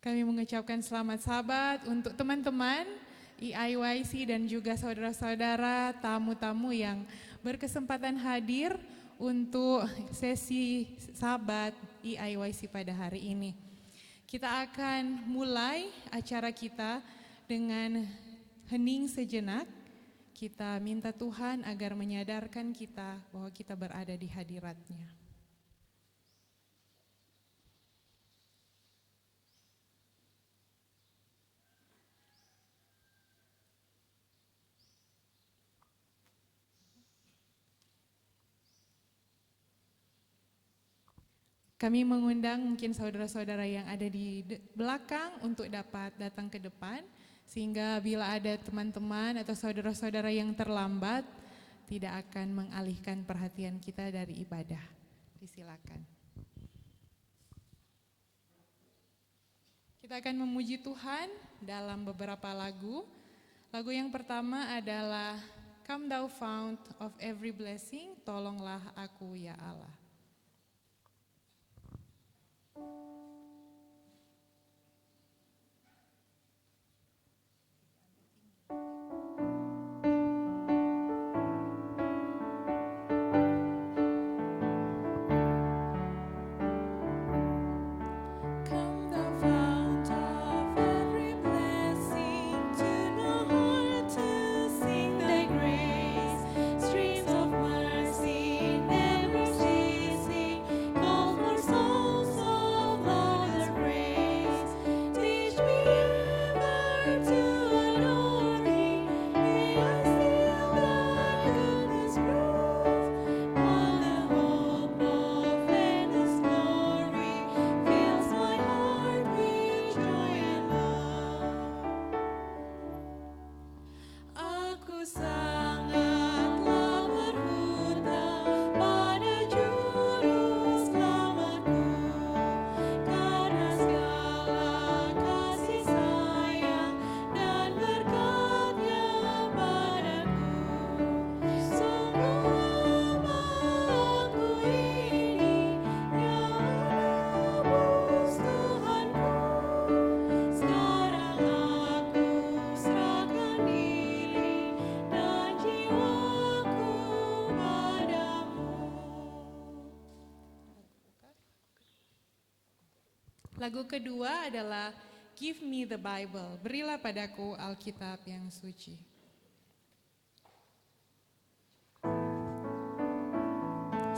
Kami mengucapkan selamat Sabat untuk teman-teman EIYC dan juga saudara-saudara tamu-tamu yang berkesempatan hadir untuk sesi Sabat EIYC pada hari ini. Kita akan mulai acara kita dengan hening sejenak. Kita minta Tuhan agar menyadarkan kita bahwa kita berada di hadirat-Nya. Kami mengundang mungkin saudara-saudara yang ada di belakang untuk dapat datang ke depan, sehingga bila ada teman-teman atau saudara-saudara yang terlambat, tidak akan mengalihkan perhatian kita dari ibadah. Disilakan. Kita akan memuji Tuhan dalam beberapa lagu. Lagu yang pertama adalah Come Thou Fount of Every Blessing, Tolonglah Aku Ya Allah. Lagu kedua adalah Give Me the Bible, berilah padaku Alkitab yang suci.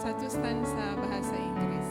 Satu stansa bahasa Inggris.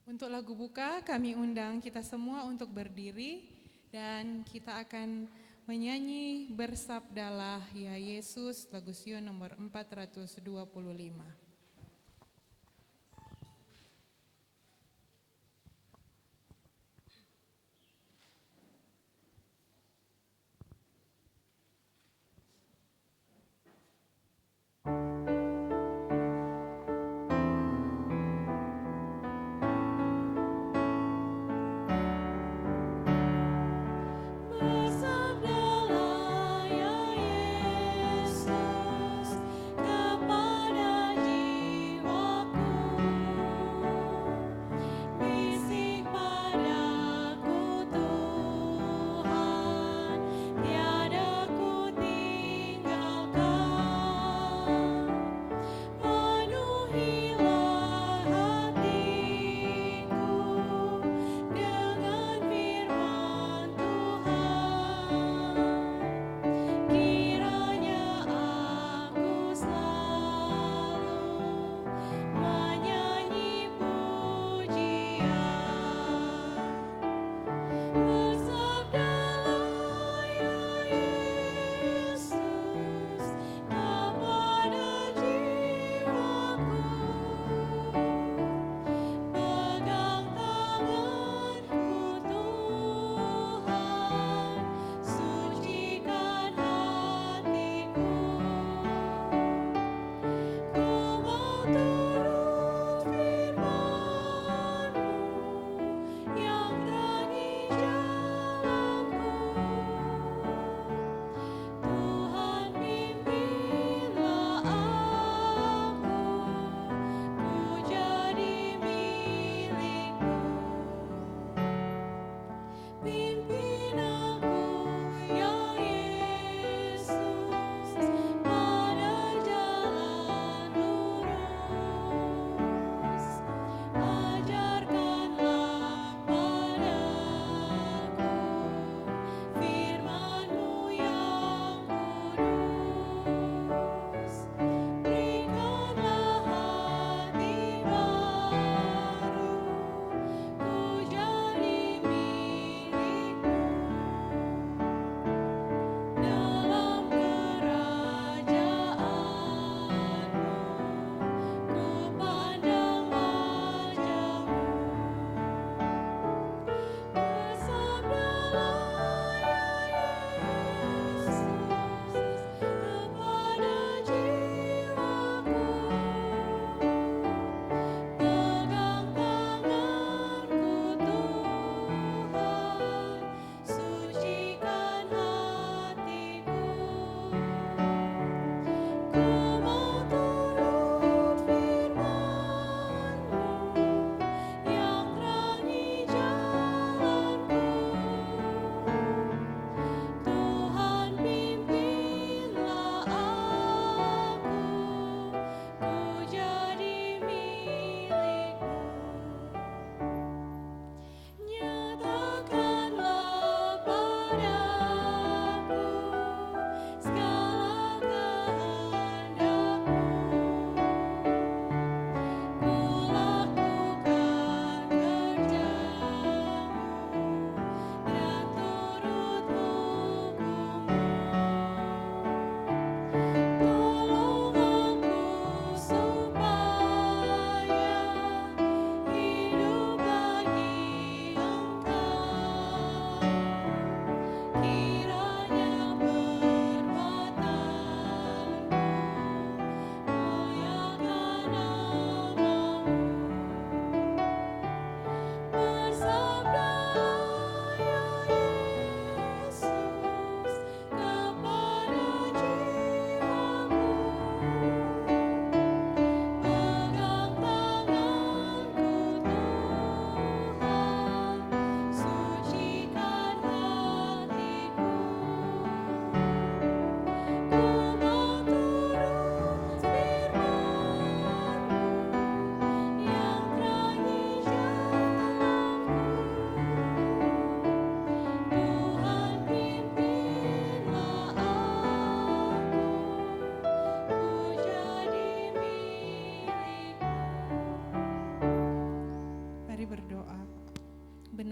Untuk lagu buka, kami undang kita semua untuk berdiri dan kita akan menyanyi Bersabdalah Ya Yesus, lagu Sion nomor 425. Bersabdalah ya Yesus kepada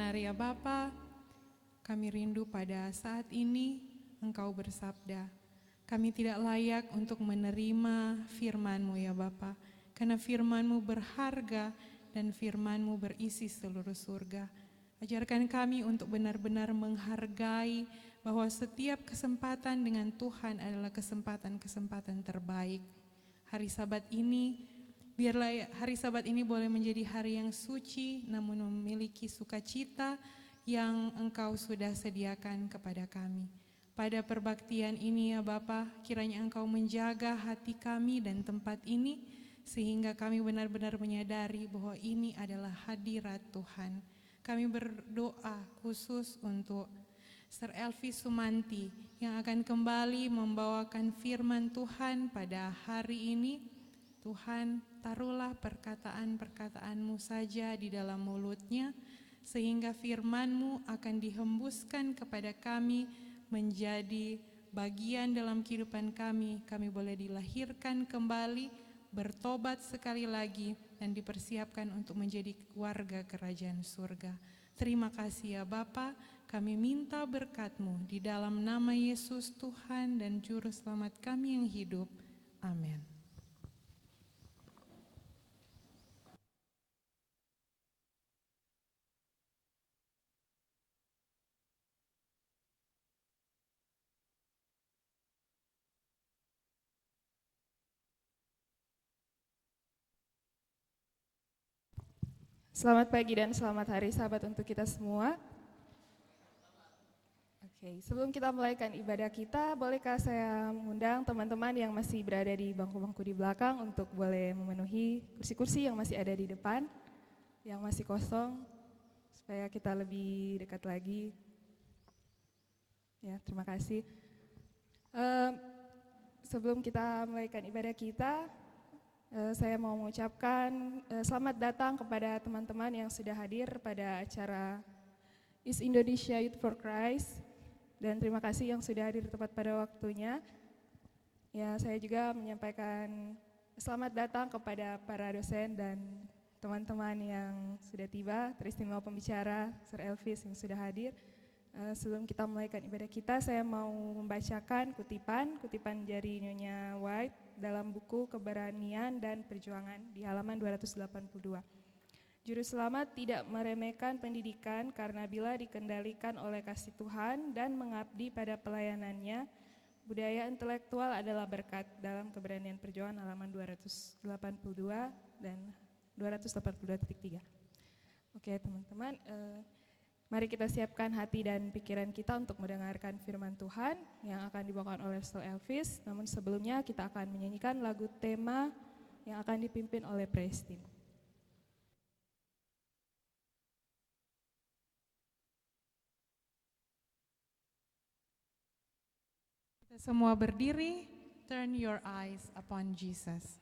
benar ya Bapa, kami rindu pada saat ini Engkau bersabda, kami tidak layak untuk menerima firman-Mu ya Bapa, karena firman-Mu berharga dan firman-Mu berisi seluruh surga. Ajarkan kami untuk benar-benar menghargai bahwa setiap kesempatan dengan Tuhan adalah kesempatan-kesempatan terbaik. Hari Sabat ini, biarlah hari Sabat ini boleh menjadi hari yang suci, namun memiliki sukacita yang Engkau sudah sediakan kepada kami. Pada perbaktian ini ya Bapa, kiranya Engkau menjaga hati kami dan tempat ini, sehingga kami benar-benar menyadari bahwa ini adalah hadirat Tuhan. Kami berdoa khusus untuk Sir Elvis Sumanti yang akan kembali membawakan firman Tuhan pada hari ini. Tuhan, taruhlah perkataan-perkataan-Mu saja di dalam mulutnya, sehingga firman-Mu akan dihembuskan kepada kami menjadi bagian dalam kehidupan kami. Kami boleh dilahirkan kembali, bertobat sekali lagi, dan dipersiapkan untuk menjadi warga kerajaan surga. Terima kasih ya Bapa, kami minta berkat-Mu di dalam nama Yesus Tuhan dan Juru Selamat kami yang hidup. Amin. Selamat pagi dan selamat hari Sabat untuk kita semua. Oke, sebelum kita mulaikan ibadah kita, bolehkah saya mengundang teman-teman yang masih berada di bangku-bangku di belakang untuk boleh memenuhi kursi-kursi yang masih ada di depan, yang masih kosong, supaya kita lebih dekat lagi. Ya, terima kasih. Sebelum kita mulaikan ibadah kita, saya mau mengucapkan selamat datang kepada teman-teman yang sudah hadir pada acara East Indonesia Youth for Christ, dan terima kasih yang sudah hadir tepat pada waktunya. Ya, saya juga menyampaikan selamat datang kepada para dosen dan teman-teman yang sudah tiba, teristimewa pembicara Sir Elvis yang sudah hadir. Sebelum kita mulaikan ibadah kita, saya mau membacakan kutipan dari Nyonya White dalam buku Keberanian dan Perjuangan di halaman 282. Juru selamat tidak meremehkan pendidikan karena bila dikendalikan oleh kasih Tuhan dan mengabdi pada pelayanannya, budaya intelektual adalah berkat dalam Keberanian Perjuangan halaman 282 dan 282.3. Oke teman-teman, mari kita siapkan hati dan pikiran kita untuk mendengarkan firman Tuhan yang akan dibawakan oleh Sir Elvis. Namun sebelumnya kita akan menyanyikan lagu tema yang akan dipimpin oleh Praise Team. Kita semua berdiri, turn your eyes upon Jesus.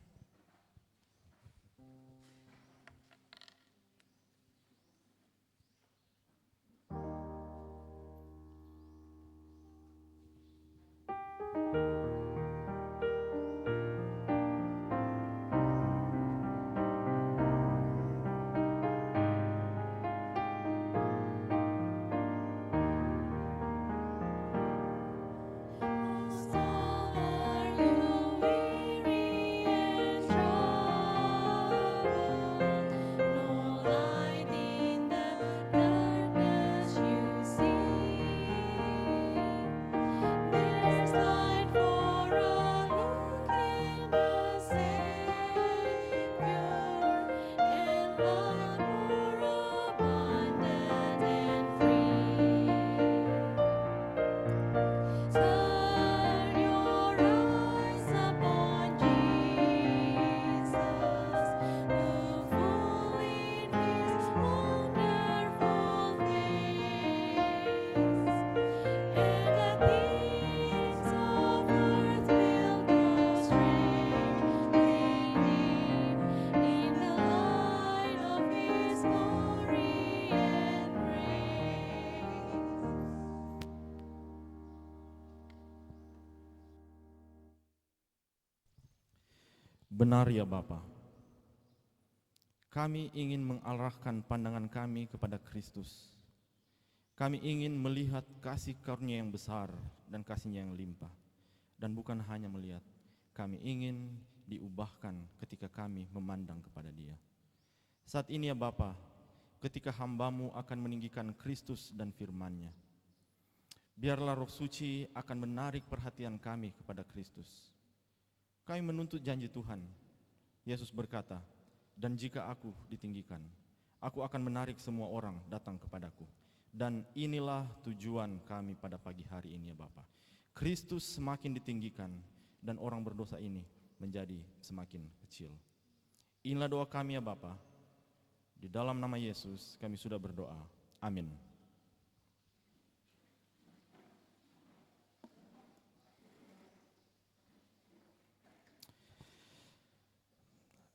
Benar ya Bapa, kami ingin mengarahkan pandangan kami kepada Kristus, Kami ingin melihat kasih karunia yang besar dan kasih-Nya yang limpah. Dan bukan hanya melihat, kami ingin diubahkan ketika kami memandang kepada Dia. Saat ini ya Bapa, ketika hamba-Mu akan meninggikan Kristus dan firman-Nya, biarlah Roh Suci akan menarik perhatian kami kepada Kristus. Kami menuntut janji Tuhan. Yesus berkata, dan jika aku ditinggikan, aku akan menarik semua orang datang kepadaku. Dan inilah tujuan kami pada pagi hari ini ya Bapa. Kristus semakin ditinggikan dan orang berdosa ini menjadi semakin kecil. Inilah doa kami ya Bapa. Di dalam nama Yesus kami sudah berdoa. Amin.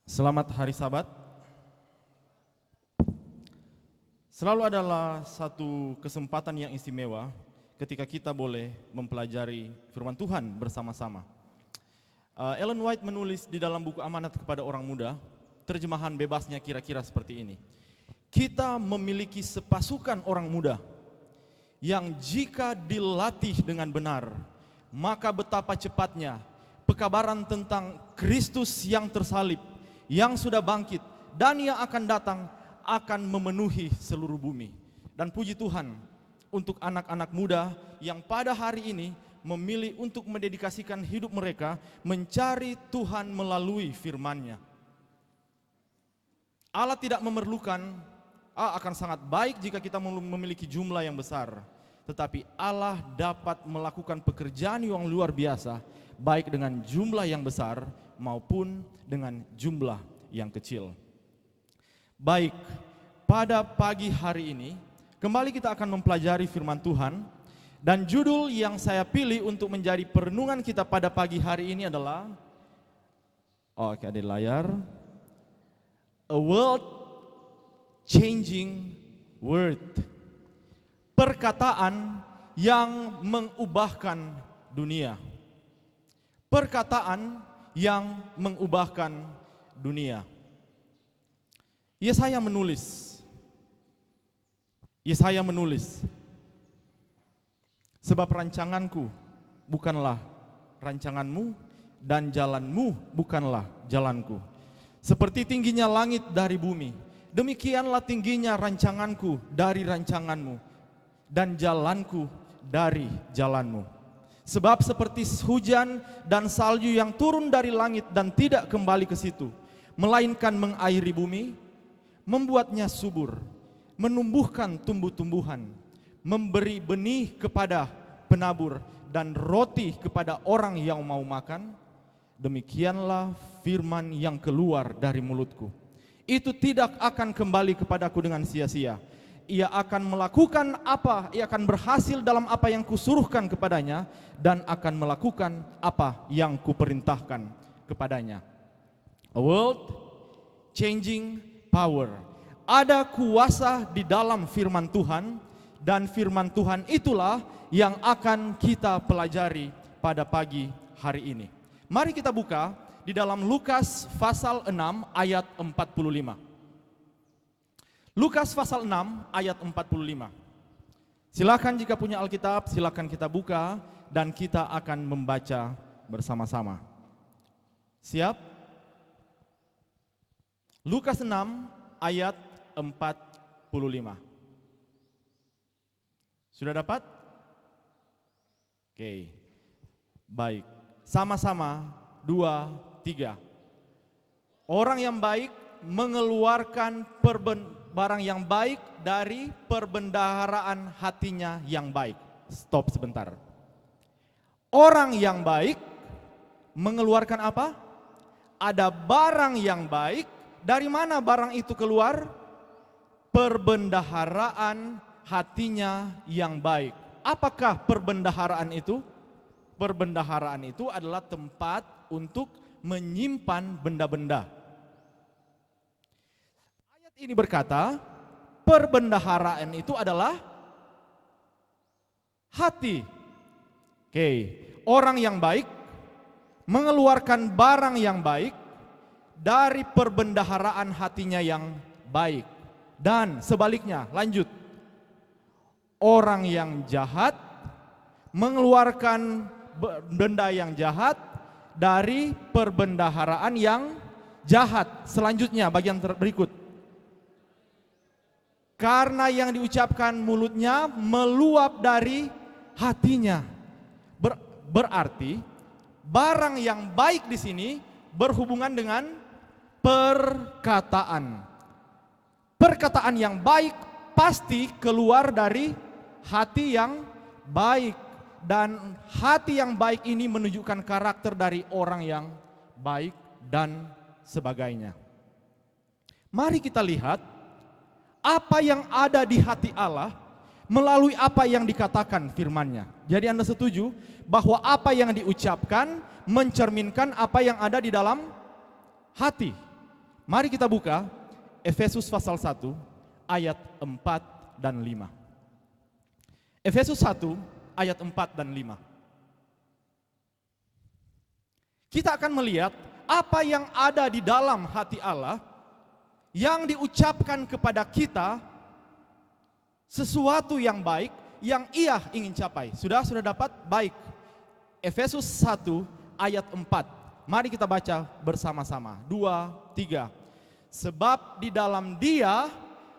Selamat hari Sabat. Selalu adalah satu kesempatan yang istimewa ketika kita boleh mempelajari firman Tuhan bersama-sama. Ellen White menulis di dalam buku Amanat kepada Orang Muda, terjemahan bebasnya kira-kira seperti ini. Kita memiliki sepasukan orang muda yang jika dilatih dengan benar, maka betapa cepatnya pekabaran tentang Kristus yang tersalib, yang sudah bangkit dan yang akan datang akan memenuhi seluruh bumi. Dan puji Tuhan untuk anak-anak muda yang pada hari ini memilih untuk mendedikasikan hidup mereka mencari Tuhan melalui firman-Nya. Allah tidak memerlukan, akan sangat baik jika kita memiliki jumlah yang besar, tetapi Allah dapat melakukan pekerjaan yang luar biasa baik dengan jumlah yang besar maupun dengan jumlah yang kecil. Baik, pada pagi hari ini kembali kita akan mempelajari firman Tuhan, dan judul yang saya pilih untuk menjadi perenungan kita pada pagi hari ini adalah, oke, ada di layar, A World Changing Word. Perkataan yang mengubahkan dunia. Perkataan yang mengubahkan dunia. Yesaya menulis, sebab rancanganku bukanlah rancanganmu dan jalanmu bukanlah jalanku. Seperti tingginya langit dari bumi, demikianlah tingginya rancanganku dari rancanganmu dan jalanku dari jalanmu. Sebab seperti hujan dan salju yang turun dari langit dan tidak kembali ke situ, melainkan mengairi bumi, membuatnya subur, menumbuhkan tumbuh-tumbuhan, memberi benih kepada penabur dan roti kepada orang yang mau makan, demikianlah firman yang keluar dari mulutku. Itu tidak akan kembali kepadaku dengan sia-sia. Ia akan melakukan apa, ia akan berhasil dalam apa yang kusuruhkan kepadanya, dan akan melakukan apa yang kuperintahkan kepadanya. A world changing power. Ada kuasa di dalam firman Tuhan, dan firman Tuhan itulah yang akan kita pelajari pada pagi hari ini. Mari kita buka di dalam Lukas pasal 6 ayat 45. Lukas pasal 6 ayat 45. Silakan jika punya Alkitab, silakan kita buka dan kita akan membaca bersama-sama. Siap? Lukas 6 ayat 45. Sudah dapat? Oke. Baik. Sama-sama 2, 3. Orang yang baik mengeluarkan barang yang baik dari perbendaharaan hatinya yang baik. Stop sebentar. Orang yang baik mengeluarkan apa? Ada barang yang baik. Dari mana barang itu keluar? Perbendaharaan hatinya yang baik. Apakah perbendaharaan itu? Perbendaharaan itu adalah tempat untuk menyimpan benda-benda. Ayat ini berkata, perbendaharaan itu adalah hati. Oke, orang yang baik mengeluarkan barang yang baik dari perbendaharaan hatinya yang baik. Dan sebaliknya, lanjut. orang yang jahat, mengeluarkan benda yang jahat dari perbendaharaan yang jahat. Selanjutnya bagian berikut. Karena yang diucapkan mulutnya meluap dari hatinya. Berarti barang yang baik di sini berhubungan dengan perkataan. Perkataan yang baik pasti keluar dari hati yang baik. Dan hati yang baik ini menunjukkan karakter dari orang yang baik dan sebagainya. Mari kita lihat apa yang ada di hati Allah melalui apa yang dikatakan firman-Nya. Jadi Anda setuju bahwa apa yang diucapkan mencerminkan apa yang ada di dalam hati. Mari kita buka Efesus pasal 1 ayat 4 dan 5. Efesus 1 ayat 4 dan 5. Kita akan melihat apa yang ada di dalam hati Allah yang diucapkan kepada kita sesuatu yang baik yang Ia ingin capai. Sudah dapat? Baik. Efesus 1 ayat 4. Mari kita baca bersama-sama. 2, 3. Sebab di dalam Dia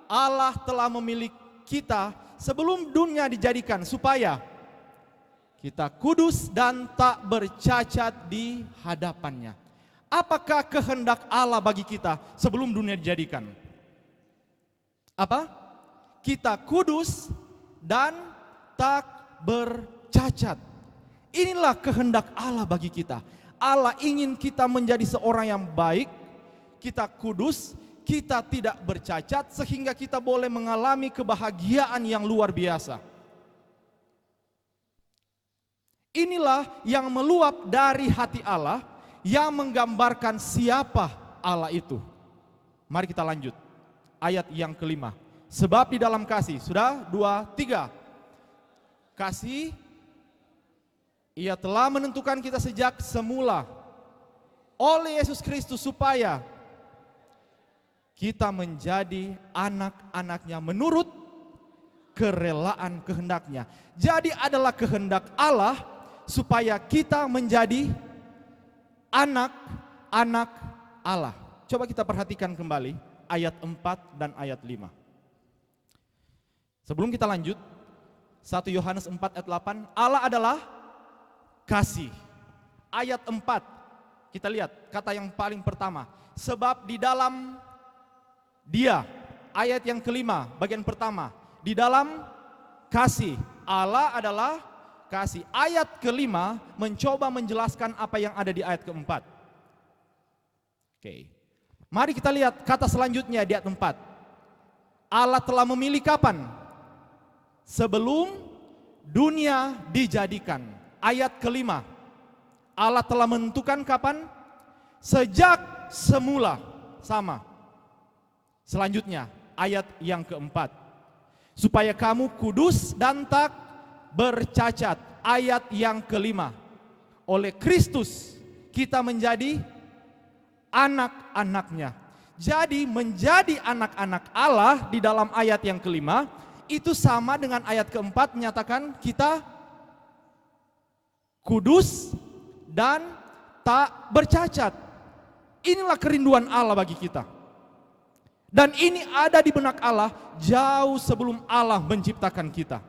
Allah telah memilih kita sebelum dunia dijadikan supaya kita kudus dan tak bercacat di hadapannya. Apakah kehendak Allah bagi kita sebelum dunia dijadikan? Apa? Kita kudus dan tak bercacat. Inilah kehendak Allah bagi kita. Allah ingin kita menjadi seorang yang baik, kita kudus, kita tidak bercacat sehingga kita boleh mengalami kebahagiaan yang luar biasa. Inilah yang meluap dari hati Allah yang menggambarkan siapa Allah itu. Mari kita lanjut. Ayat yang kelima. Sebab di dalam kasih, sudah 2, 3. Kasih, Ia telah menentukan kita sejak semula oleh Yesus Kristus supaya kita menjadi anak-anaknya menurut kerelaan kehendaknya. Jadi adalah kehendak Allah supaya kita menjadi anak-anak Allah. Coba kita perhatikan kembali ayat 4 dan ayat 5. Sebelum kita lanjut, 1 Yohanes 4 ayat 8, Allah adalah kasih. Ayat 4, kita lihat kata yang paling pertama, sebab di dalam Dia. Ayat yang kelima, bagian pertama, di dalam kasih. Allah adalah kasih. Ayat kelima mencoba menjelaskan apa yang ada di ayat keempat. Oke. Mari kita lihat kata selanjutnya di ayat 4. Allah telah memilih kapan? Sebelum dunia dijadikan. Ayat kelima. Allah telah menentukan kapan? Sejak semula. Sama. Selanjutnya ayat yang keempat. Supaya kamu kudus dan tak bercacat. Ayat yang kelima. Oleh Kristus kita menjadi anak-anaknya. Jadi menjadi anak-anak Allah di dalam ayat yang kelima itu sama dengan ayat keempat menyatakan kita kudus dan tak bercacat. Inilah kerinduan Allah bagi kita. Dan ini ada di benak Allah jauh sebelum Allah menciptakan kita.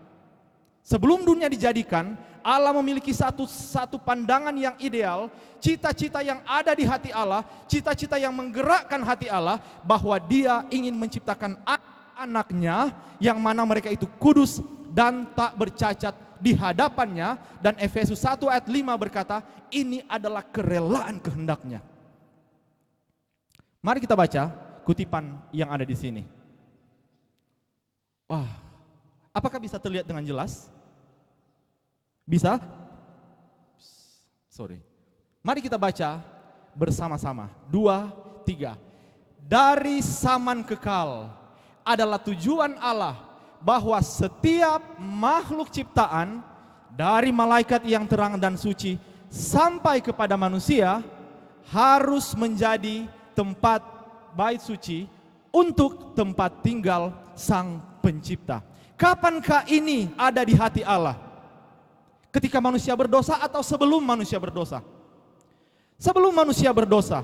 Sebelum dunia dijadikan, Allah memiliki satu pandangan yang ideal, cita-cita yang ada di hati Allah, cita-cita yang menggerakkan hati Allah, bahwa Dia ingin menciptakan anak-anaknya yang mana mereka itu kudus dan tak bercacat di hadapannya. Dan Efesus 1 ayat 5 berkata, ini adalah kerelaan kehendaknya. Mari kita baca kutipan yang ada di sini. Wah, apakah bisa terlihat dengan jelas? Bisa? Sorry. Mari kita baca bersama-sama. 2, 3. Dari zaman kekal adalah tujuan Allah bahwa setiap makhluk ciptaan dari malaikat yang terang dan suci sampai kepada manusia harus menjadi tempat bait suci untuk tempat tinggal Sang Pencipta. Kapankah ini ada di hati Allah? Ketika manusia berdosa atau sebelum manusia berdosa? Sebelum manusia berdosa.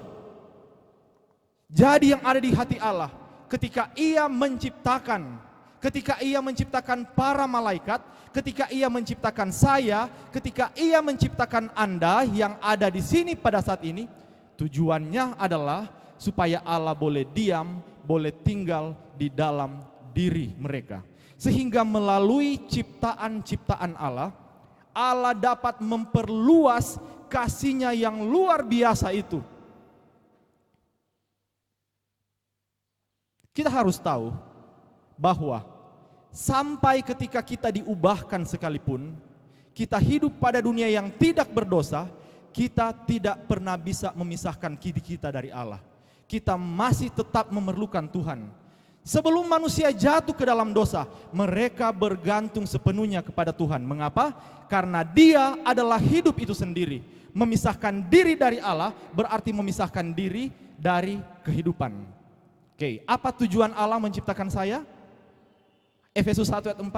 Jadi yang ada di hati Allah ketika Ia menciptakan, ketika Ia menciptakan para malaikat, ketika Ia menciptakan saya, ketika Ia menciptakan Anda yang ada di sini pada saat ini, tujuannya adalah supaya Allah boleh diam, boleh tinggal di dalam diri mereka. Sehingga melalui ciptaan-ciptaan Allah, Allah dapat memperluas kasih-Nya yang luar biasa itu. Kita harus tahu bahwa sampai ketika kita diubahkan sekalipun, kita hidup pada dunia yang tidak berdosa, kita tidak pernah bisa memisahkan diri kita dari Allah. Kita masih tetap memerlukan Tuhan. Sebelum manusia jatuh ke dalam dosa, mereka bergantung sepenuhnya kepada Tuhan. Mengapa? Karena Dia adalah hidup itu sendiri. Memisahkan diri dari Allah berarti memisahkan diri dari kehidupan. Oke, apa tujuan Allah menciptakan saya? Efesus 1 ayat 4,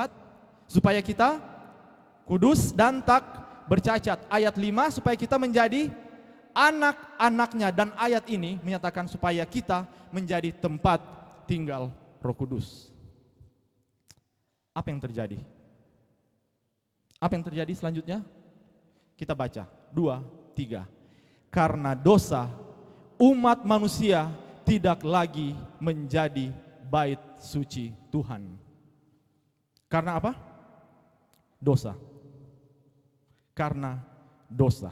supaya kita kudus dan tak bercacat. Ayat 5, supaya kita menjadi anak-anaknya. Dan ayat ini menyatakan supaya kita menjadi tempat tinggal Roh Kudus. Apa yang terjadi? Apa yang terjadi selanjutnya? Kita baca 2, 3. Karena dosa, umat manusia tidak lagi menjadi bait suci Tuhan. Karena apa? Dosa. Karena dosa.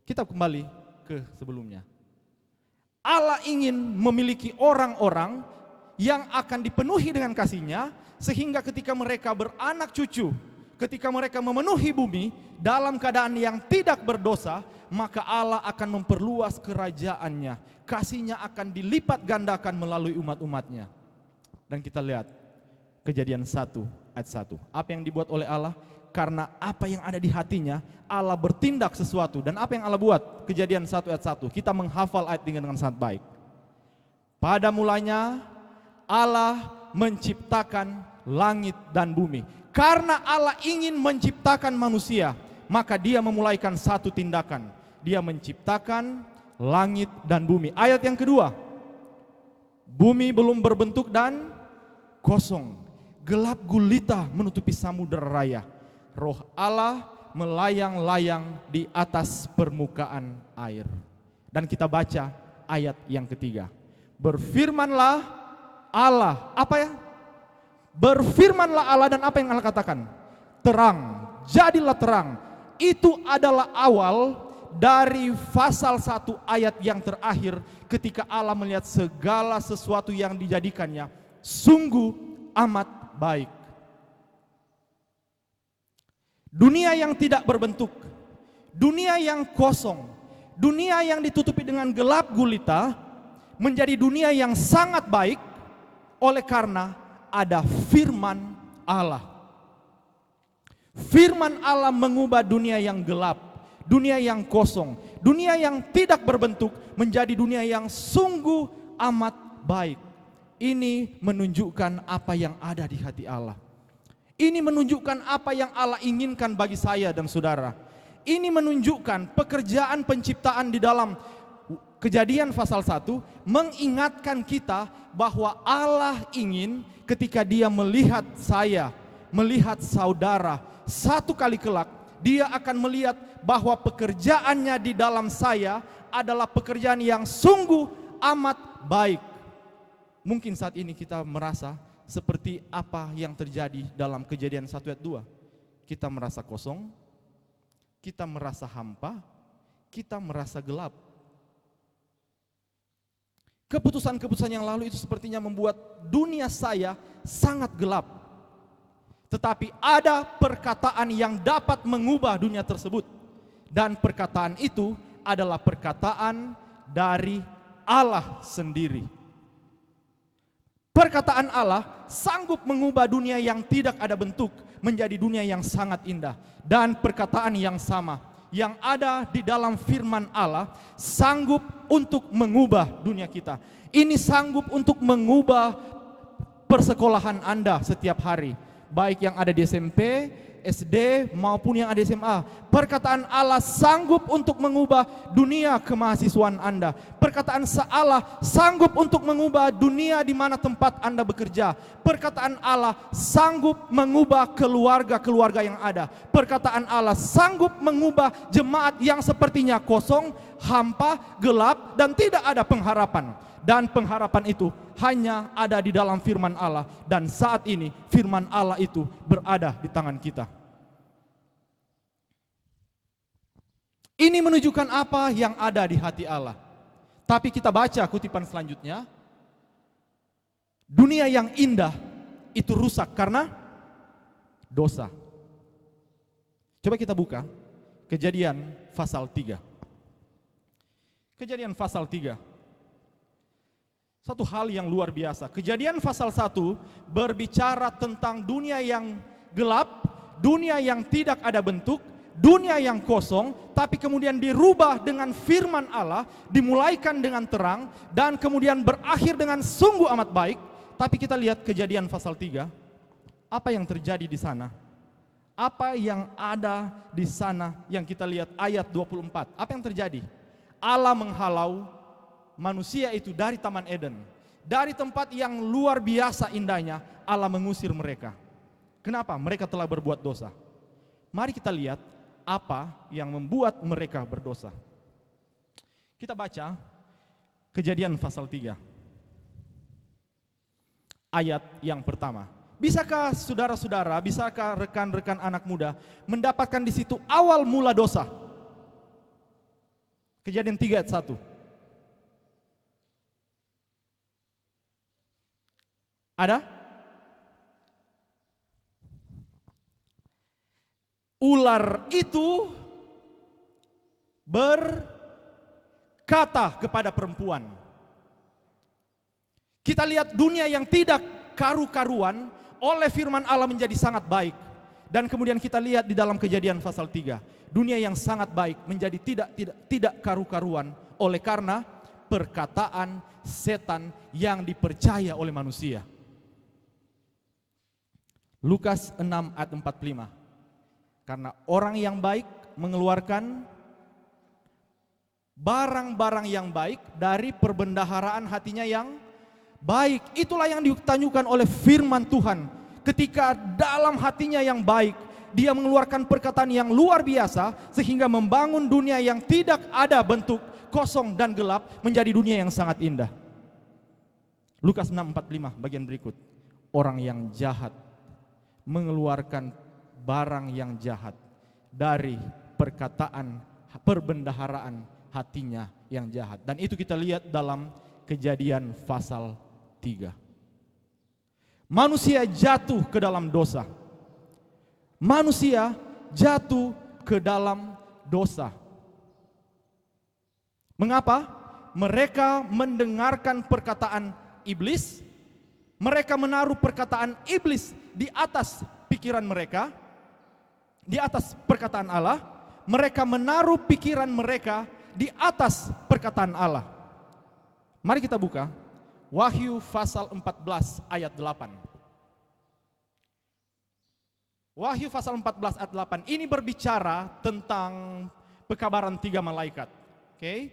Kita kembali ke sebelumnya. Allah ingin memiliki orang-orang yang akan dipenuhi dengan kasih-Nya, sehingga ketika mereka beranak cucu, ketika mereka memenuhi bumi dalam keadaan yang tidak berdosa, maka Allah akan memperluas kerajaan-Nya. Kasih-Nya akan dilipat gandakan melalui umat-umatnya. Dan kita lihat Kejadian 1 ayat 1. Apa yang dibuat oleh Allah? Karena apa yang ada di hatinya, Allah bertindak sesuatu. Dan apa yang Allah buat? Kejadian 1 ayat 1. Kita menghafal ayat ini dengan sangat baik. Pada mulanya Allah menciptakan langit dan bumi. Karena Allah ingin menciptakan manusia, maka Dia memulaikan satu tindakan. Dia menciptakan langit dan bumi. Ayat yang kedua, bumi belum berbentuk dan kosong, gelap gulita menutupi samudera raya. Roh Allah melayang-layang di atas permukaan air. Dan kita baca ayat yang ketiga. Berfirmanlah Allah, apa ya? Berfirmanlah Allah, dan apa yang Allah katakan? Terang, jadilah terang. Itu adalah awal dari pasal 1 ayat yang terakhir, ketika Allah melihat segala sesuatu yang dijadikannya sungguh amat baik. Dunia yang tidak berbentuk, dunia yang kosong, dunia yang ditutupi dengan gelap gulita, menjadi dunia yang sangat baik oleh karena ada firman Allah. Firman Allah mengubah dunia yang gelap, dunia yang kosong, dunia yang tidak berbentuk menjadi dunia yang sungguh amat baik. Ini menunjukkan apa yang ada di hati Allah. Ini menunjukkan apa yang Allah inginkan bagi saya dan saudara. Ini menunjukkan pekerjaan penciptaan di dalam Kejadian pasal 1 mengingatkan kita bahwa Allah ingin ketika Dia melihat saya, melihat saudara, satu kali kelak Dia akan melihat bahwa pekerjaannya di dalam saya adalah pekerjaan yang sungguh amat baik. Mungkin saat ini kita merasa seperti apa yang terjadi dalam Kejadian 1 ayat 2. Kita merasa kosong, kita merasa hampa, kita merasa gelap. Keputusan-keputusan yang lalu itu sepertinya membuat dunia saya sangat gelap. Tetapi ada perkataan yang dapat mengubah dunia tersebut. Dan perkataan itu adalah perkataan dari Allah sendiri. Perkataan Allah sanggup mengubah dunia yang tidak ada bentuk menjadi dunia yang sangat indah. Dan perkataan yang sama yang ada di dalam firman Allah sanggup untuk mengubah dunia kita. Ini sanggup untuk mengubah persekolahan Anda setiap hari, baik yang ada di SMP, SD maupun yang ada di SMA. Perkataan Allah sanggup untuk mengubah dunia kemahasiswaan Anda. Perkataan Allah sanggup untuk mengubah dunia di mana tempat Anda bekerja. Perkataan Allah sanggup mengubah keluarga-keluarga yang ada. Perkataan Allah sanggup mengubah jemaat yang sepertinya kosong, hampa, gelap, dan tidak ada pengharapan. Dan pengharapan itu hanya ada di dalam firman Allah. Dan saat ini firman Allah itu berada di tangan kita. Ini menunjukkan apa yang ada di hati Allah. Tapi kita baca kutipan selanjutnya. Dunia yang indah itu rusak karena dosa. Coba kita buka Kejadian pasal 3. Kejadian pasal 3. Satu hal yang luar biasa. Kejadian pasal 1 berbicara tentang dunia yang gelap, dunia yang tidak ada bentuk, dunia yang kosong, tapi kemudian dirubah dengan firman Allah, dimulaikan dengan terang, dan kemudian berakhir dengan sungguh amat baik. Tapi kita lihat Kejadian pasal 3, apa yang terjadi di sana? Apa yang ada di sana yang kita lihat ayat 24? Apa yang terjadi? Allah menghalau manusia itu dari Taman Eden. Dari tempat yang luar biasa indahnya, Allah mengusir mereka. Kenapa? Mereka telah berbuat dosa. Mari kita lihat apa yang membuat mereka berdosa. Kita baca Kejadian pasal 3. Ayat yang pertama. Bisakah saudara-saudara, bisakah rekan-rekan anak muda mendapatkan di situ awal mula dosa? Kejadian 3 ayat 1. Ada? Ular itu berkata kepada perempuan. Kita lihat dunia yang tidak karu-karuan oleh firman Allah menjadi sangat baik. Dan kemudian kita lihat di dalam Kejadian pasal 3, dunia yang sangat baik menjadi tidak karu-karuan oleh karena perkataan setan yang dipercaya oleh manusia. Lukas 6 ayat 45. Karena orang yang baik mengeluarkan barang-barang yang baik dari perbendaharaan hatinya yang baik. Itulah yang ditanyukan oleh firman Tuhan. Ketika dalam hatinya yang baik, dia mengeluarkan perkataan yang luar biasa sehingga membangun dunia yang tidak ada bentuk, kosong dan gelap menjadi dunia yang sangat indah. Lukas 6:45 bagian berikut. Orang yang jahat mengeluarkan barang yang jahat dari perkataan perbendaharaan hatinya yang jahat. Dan itu kita lihat dalam Kejadian pasal 3. Manusia jatuh ke dalam dosa. Manusia jatuh ke dalam dosa. Mengapa? Mereka mendengarkan perkataan iblis. Mereka menaruh perkataan iblis di atas pikiran mereka, di atas perkataan Allah. Mereka menaruh pikiran mereka di atas perkataan Allah. Mari kita buka Wahyu pasal 14 ayat 8. Wahyu pasal 14 ayat 8 ini berbicara tentang pekabaran 3 malaikat. Oke.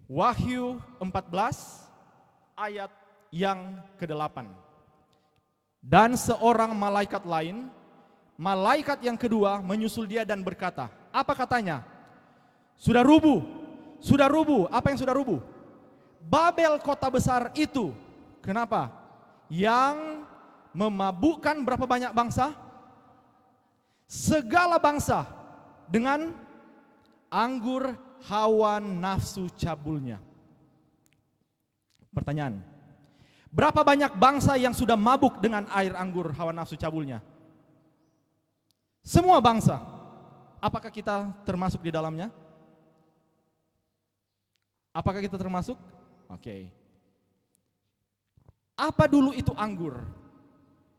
Wahyu 14 ayat yang ke-8. Dan seorang malaikat lain, malaikat yang kedua menyusul dia dan berkata, apa katanya? Sudah rubuh. Sudah rubuh. Apa yang sudah rubuh? Babel kota besar itu. Kenapa? Yang memabukkan berapa banyak bangsa? Segala bangsa dengan anggur hawa nafsu cabulnya. Pertanyaan, berapa banyak bangsa yang sudah mabuk dengan air anggur hawa nafsu cabulnya? Semua bangsa. Apakah kita termasuk di dalamnya? Apakah kita termasuk? Oke. Apa dulu itu anggur?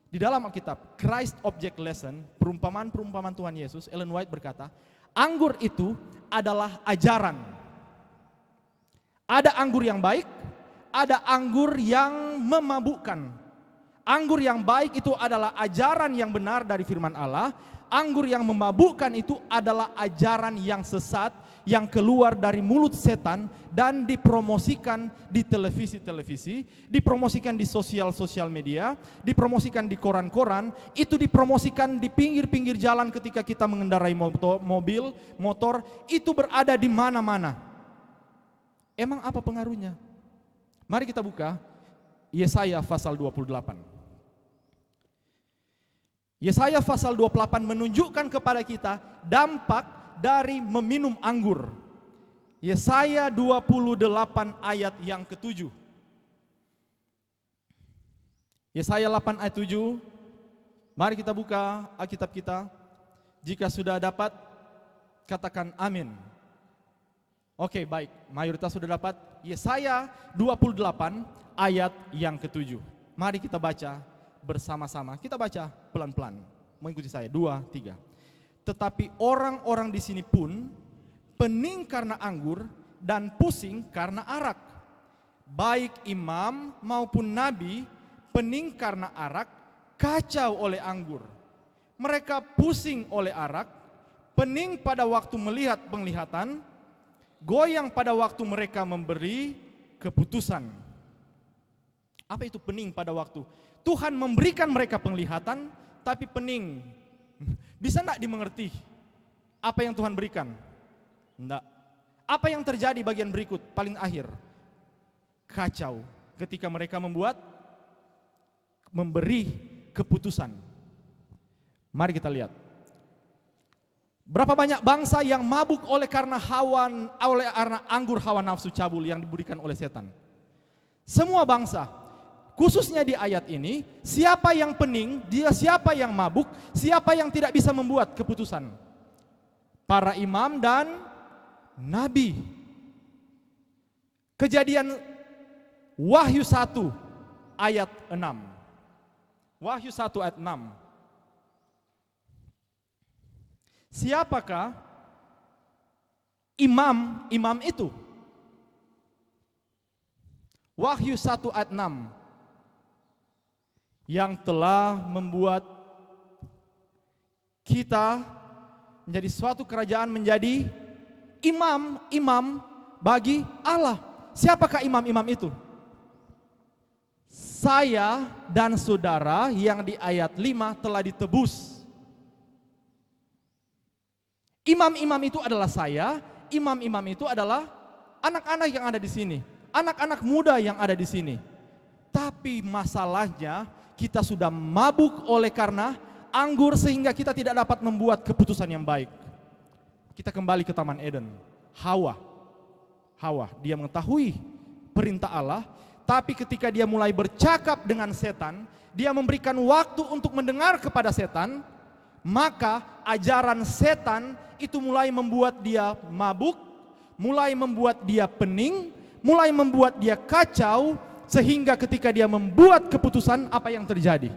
Di dalam Alkitab, Christ Object Lesson, perumpamaan-perumpamaan Tuhan Yesus, Ellen White berkata, anggur itu adalah ajaran. Ada anggur yang baik, ada anggur yang memabukkan. Anggur yang baik itu adalah ajaran yang benar dari firman Allah. Anggur yang memabukkan itu adalah ajaran yang sesat, yang keluar dari mulut setan dan dipromosikan di televisi-televisi, dipromosikan di sosial media, dipromosikan di koran-koran, itu dipromosikan di pinggir-pinggir jalan ketika kita mengendarai mobil, motor, itu berada di mana-mana. Emang apa pengaruhnya? Mari kita buka Yesaya pasal 28. Yesaya pasal 28 menunjukkan kepada kita dampak dari meminum anggur. Yesaya 28 ayat yang ke-7. Yesaya 8 ayat 7. Mari kita buka Alkitab kita. Jika sudah dapat, katakan amin. Oke, baik. Mayoritas sudah dapat. Yesaya 28 ayat yang ke-7. Mari kita baca bersama-sama. Kita baca pelan-pelan. Mengikuti saya. 2, 3. Tetapi orang-orang di sini pun pening karena anggur dan pusing karena arak. Baik imam maupun nabi pening karena arak, kacau oleh anggur. Mereka pusing oleh arak, pening pada waktu melihat penglihatan, goyang pada waktu mereka memberi keputusan. Apa itu pening pada waktu? Tuhan memberikan mereka penglihatan, tapi pening. Bisa enggak dimengerti apa yang Tuhan berikan? Enggak. Apa yang terjadi bagian berikut, paling akhir? Kacau ketika mereka memberi keputusan. Mari kita lihat. Berapa banyak bangsa yang mabuk oleh karena anggur hawa nafsu cabul yang diberikan oleh setan? Semua bangsa. Khususnya di ayat ini, siapa yang pening, dia siapa yang mabuk, siapa yang tidak bisa membuat keputusan? Para imam dan nabi. Kejadian Wahyu 1 ayat 6. Wahyu 1 ayat 6. Siapakah imam itu? Wahyu 1 ayat 6. Yang telah membuat kita menjadi suatu kerajaan, menjadi imam bagi Allah. Siapakah imam-imam itu? Saya dan saudara yang di ayat 5 telah ditebus. Imam-imam itu adalah saya, imam-imam itu adalah anak-anak yang ada di sini, anak-anak muda yang ada di sini. Tapi masalahnya kita sudah mabuk oleh karena anggur sehingga kita tidak dapat membuat keputusan yang baik. Kita kembali ke Taman Eden. Hawa, dia mengetahui perintah Allah, tapi ketika dia mulai bercakap dengan setan, dia memberikan waktu untuk mendengar kepada setan, maka ajaran setan itu mulai membuat dia mabuk, mulai membuat dia pening, mulai membuat dia kacau. Sehingga ketika dia membuat keputusan, apa yang terjadi?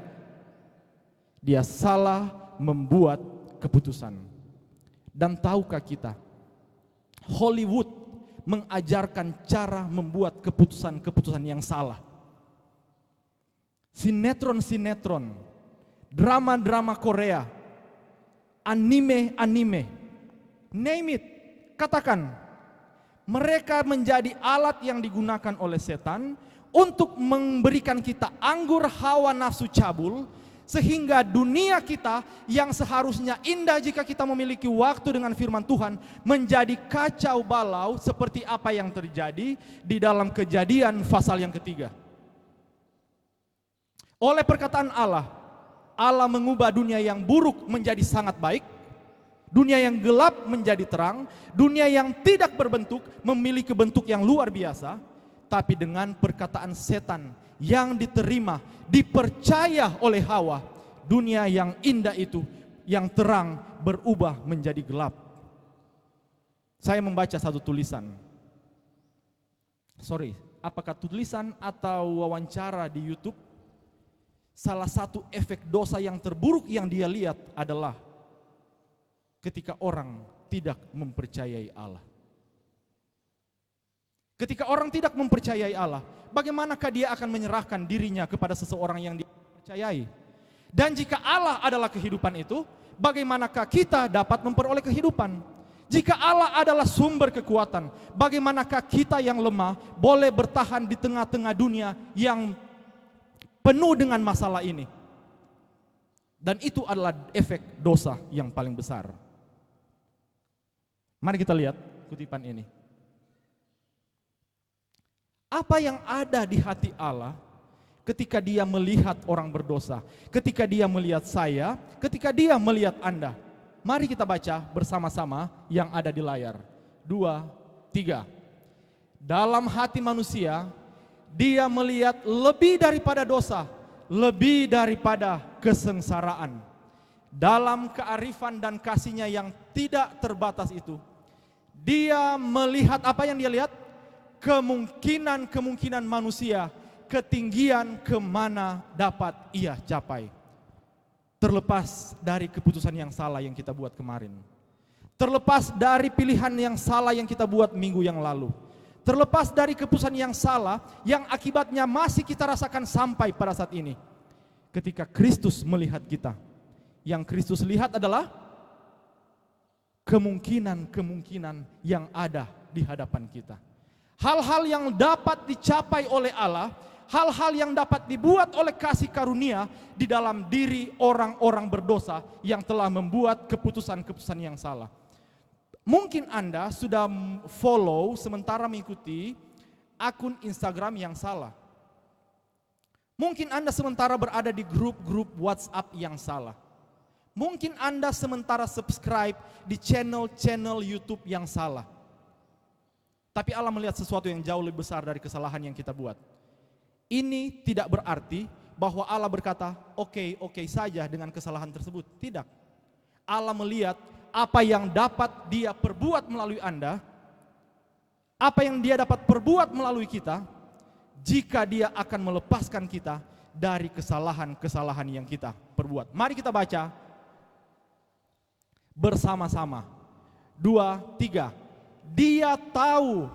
Dia salah membuat keputusan. Dan tahukah kita, Hollywood mengajarkan cara membuat keputusan-keputusan yang salah. Sinetron-sinetron, drama-drama Korea, anime, name it, katakan. Mereka menjadi alat yang digunakan oleh setan untuk memberikan kita anggur hawa nafsu cabul, sehingga dunia kita yang seharusnya indah jika kita memiliki waktu dengan firman Tuhan menjadi kacau balau seperti apa yang terjadi di dalam Kejadian pasal yang ketiga. Oleh perkataan Allah, Allah mengubah dunia yang buruk menjadi sangat baik, dunia yang gelap menjadi terang, dunia yang tidak berbentuk memiliki bentuk yang luar biasa. Tapi dengan perkataan setan yang diterima, dipercaya oleh Hawa, dunia yang indah itu, yang terang berubah menjadi gelap. Saya membaca satu tulisan. Apakah tulisan atau wawancara di YouTube? Salah satu efek dosa yang terburuk yang dia lihat adalah ketika orang tidak mempercayai Allah. Ketika orang tidak mempercayai Allah, bagaimanakah dia akan menyerahkan dirinya kepada seseorang yang dia percaya? percayai. Dan jika Allah adalah kehidupan itu, bagaimanakah kita dapat memperoleh kehidupan? Jika Allah adalah sumber kekuatan, bagaimanakah kita yang lemah boleh bertahan di tengah-tengah dunia yang penuh dengan masalah ini? Dan itu adalah efek dosa yang paling besar. Mari kita lihat kutipan ini. Apa yang ada di hati Allah ketika Dia melihat orang berdosa, ketika Dia melihat saya, ketika Dia melihat Anda? Mari kita baca bersama-sama yang ada di layar. 2, 3. Dalam hati manusia, Dia melihat lebih daripada dosa, lebih daripada kesengsaraan. Dalam kearifan dan kasih-Nya yang tidak terbatas itu, Dia melihat apa yang Dia lihat? Kemungkinan-kemungkinan manusia, ketinggian kemana dapat ia capai. Terlepas dari keputusan yang salah yang kita buat kemarin, terlepas dari pilihan yang salah yang kita buat minggu yang lalu, terlepas dari keputusan yang salah yang akibatnya masih kita rasakan sampai pada saat ini. Ketika Kristus melihat kita, yang Kristus lihat adalah kemungkinan-kemungkinan yang ada di hadapan kita. Hal-hal yang dapat dicapai oleh Allah, hal-hal yang dapat dibuat oleh kasih karunia di dalam diri orang-orang berdosa yang telah membuat keputusan-keputusan yang salah. Mungkin Anda sudah follow sementara mengikuti akun Instagram yang salah. Mungkin Anda sementara berada di grup-grup WhatsApp yang salah. Mungkin Anda sementara subscribe di channel-channel YouTube yang salah. Tapi Allah melihat sesuatu yang jauh lebih besar dari kesalahan yang kita buat. Ini tidak berarti bahwa Allah berkata, oke saja dengan kesalahan tersebut. Tidak. Allah melihat apa yang dapat Dia perbuat melalui Anda, apa yang Dia dapat perbuat melalui kita, jika Dia akan melepaskan kita dari kesalahan-kesalahan yang kita perbuat. Mari kita baca bersama-sama. 2, 3. Dia tahu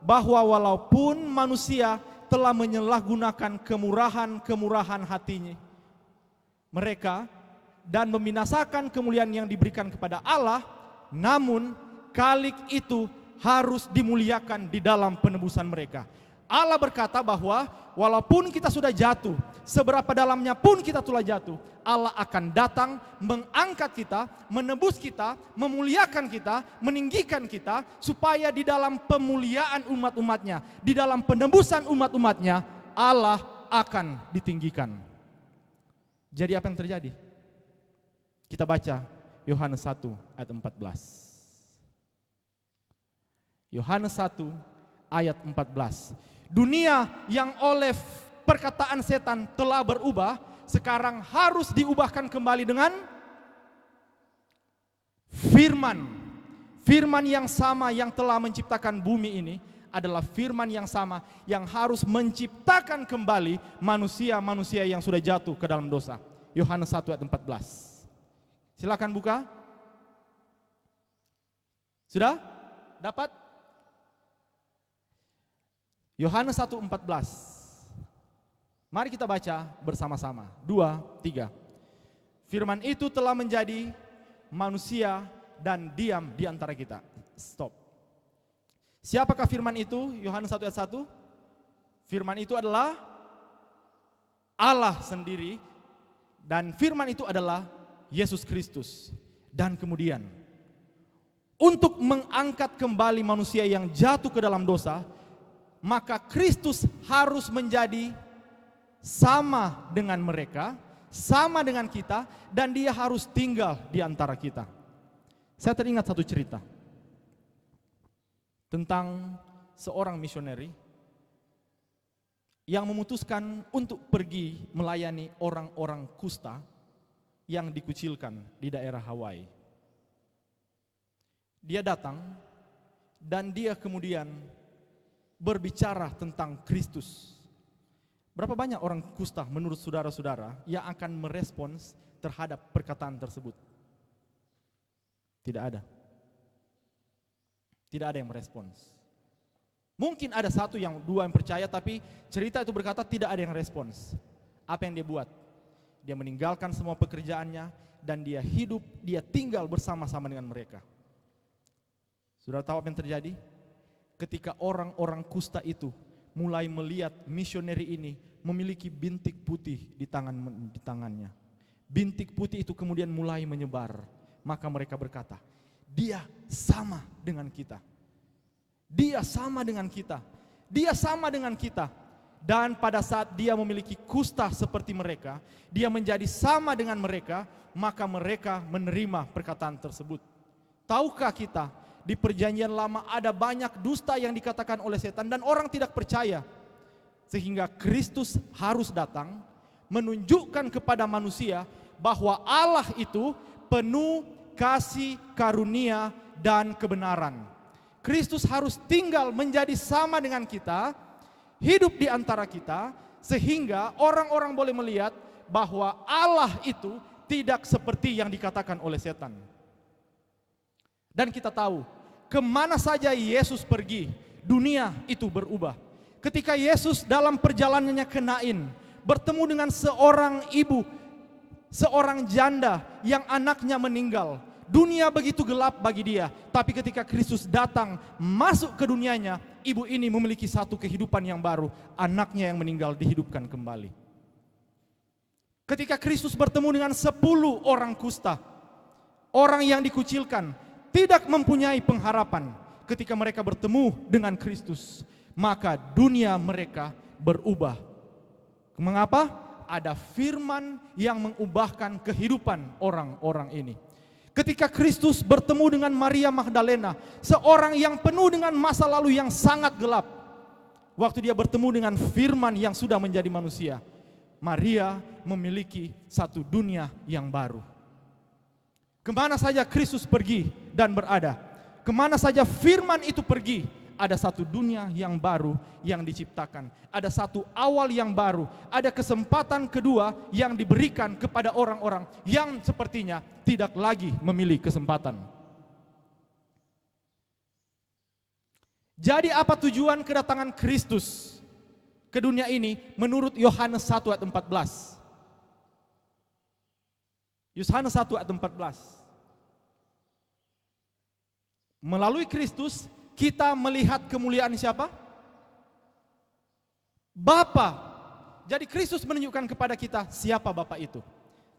bahwa walaupun manusia telah menyalahgunakan kemurahan hatinya mereka dan membinasakan kemuliaan yang diberikan kepada Allah, namun kalik itu harus dimuliakan di dalam penebusan mereka. Allah berkata bahwa walaupun kita sudah jatuh, seberapa dalamnya pun kita telah jatuh, Allah akan datang mengangkat kita, menebus kita, memuliakan kita, meninggikan kita, supaya di dalam pemuliaan umat-umatnya, di dalam penebusan umat-umatnya, Allah akan ditinggikan. Jadi apa yang terjadi? Kita baca Yohanes 1 ayat 14. Yohanes 1 ayat 14. Dunia yang oleh perkataan setan telah berubah, sekarang harus diubahkan kembali dengan firman. Firman yang sama yang telah menciptakan bumi ini adalah firman yang sama yang harus menciptakan kembali manusia-manusia yang sudah jatuh ke dalam dosa. Yohanes 1 ayat 14. Silakan buka. Sudah? Dapat? Yohanes 1:14. Mari kita baca bersama-sama. 2, 3. Firman itu telah menjadi manusia dan diam di antara kita. Stop. Siapakah firman itu? Yohanes 1 ayat 1. Firman itu adalah Allah sendiri, dan firman itu adalah Yesus Kristus. Dan kemudian untuk mengangkat kembali manusia yang jatuh ke dalam dosa, maka Kristus harus menjadi sama dengan mereka, sama dengan kita, dan Dia harus tinggal di antara kita. Saya teringat satu cerita tentang seorang misioneri yang memutuskan untuk pergi melayani orang-orang kusta yang dikucilkan di daerah Hawaii. Dia datang dan dia kemudian berbicara tentang Kristus. Berapa banyak orang kusta menurut saudara-saudara yang akan merespons terhadap perkataan tersebut? Tidak ada. Tidak ada yang merespons. Mungkin ada satu yang dua yang percaya, tapi cerita itu berkata tidak ada yang respons. Apa yang dia buat? Dia meninggalkan semua pekerjaannya dan dia hidup, dia tinggal bersama-sama dengan mereka. Sudah tahu apa yang terjadi? Ketika orang-orang kusta itu mulai melihat misioneri ini memiliki bintik putih di tangannya. Bintik putih itu kemudian mulai menyebar. Maka mereka berkata, dia sama dengan kita. Dia sama dengan kita. Dia sama dengan kita. Dan pada saat dia memiliki kusta seperti mereka, dia menjadi sama dengan mereka, maka mereka menerima perkataan tersebut. Tahukah kita, di perjanjian lama ada banyak dusta yang dikatakan oleh setan dan orang tidak percaya. Sehingga Kristus harus datang menunjukkan kepada manusia bahwa Allah itu penuh kasih karunia dan kebenaran. Kristus harus tinggal menjadi sama dengan kita, hidup di antara kita, sehingga orang-orang boleh melihat bahwa Allah itu tidak seperti yang dikatakan oleh setan. Dan kita tahu, kemana saja Yesus pergi, dunia itu berubah. Ketika Yesus dalam perjalanannya ke Nain, bertemu dengan seorang ibu, seorang janda yang anaknya meninggal. Dunia begitu gelap bagi dia, tapi ketika Kristus datang masuk ke dunianya, ibu ini memiliki satu kehidupan yang baru, anaknya yang meninggal dihidupkan kembali. Ketika Kristus bertemu dengan 10 orang kusta, orang yang dikucilkan, tidak mempunyai pengharapan, ketika mereka bertemu dengan Kristus, maka dunia mereka berubah. Mengapa? Ada firman yang mengubahkan kehidupan orang-orang ini. Ketika Kristus bertemu dengan Maria Magdalena, seorang yang penuh dengan masa lalu yang sangat gelap. Waktu dia bertemu dengan firman yang sudah menjadi manusia, Maria memiliki satu dunia yang baru. Kemana saja Kristus pergi dan berada, kemana saja firman itu pergi, ada satu dunia yang baru yang diciptakan. Ada satu awal yang baru. Ada kesempatan kedua yang diberikan kepada orang-orang yang sepertinya tidak lagi memilih kesempatan. Jadi apa tujuan kedatangan Kristus ke dunia ini menurut Yohanes 1 ayat 14? Yohanes 1 ayat 14. Melalui Kristus kita melihat kemuliaan siapa? Bapa. Jadi Kristus menunjukkan kepada kita siapa Bapa itu.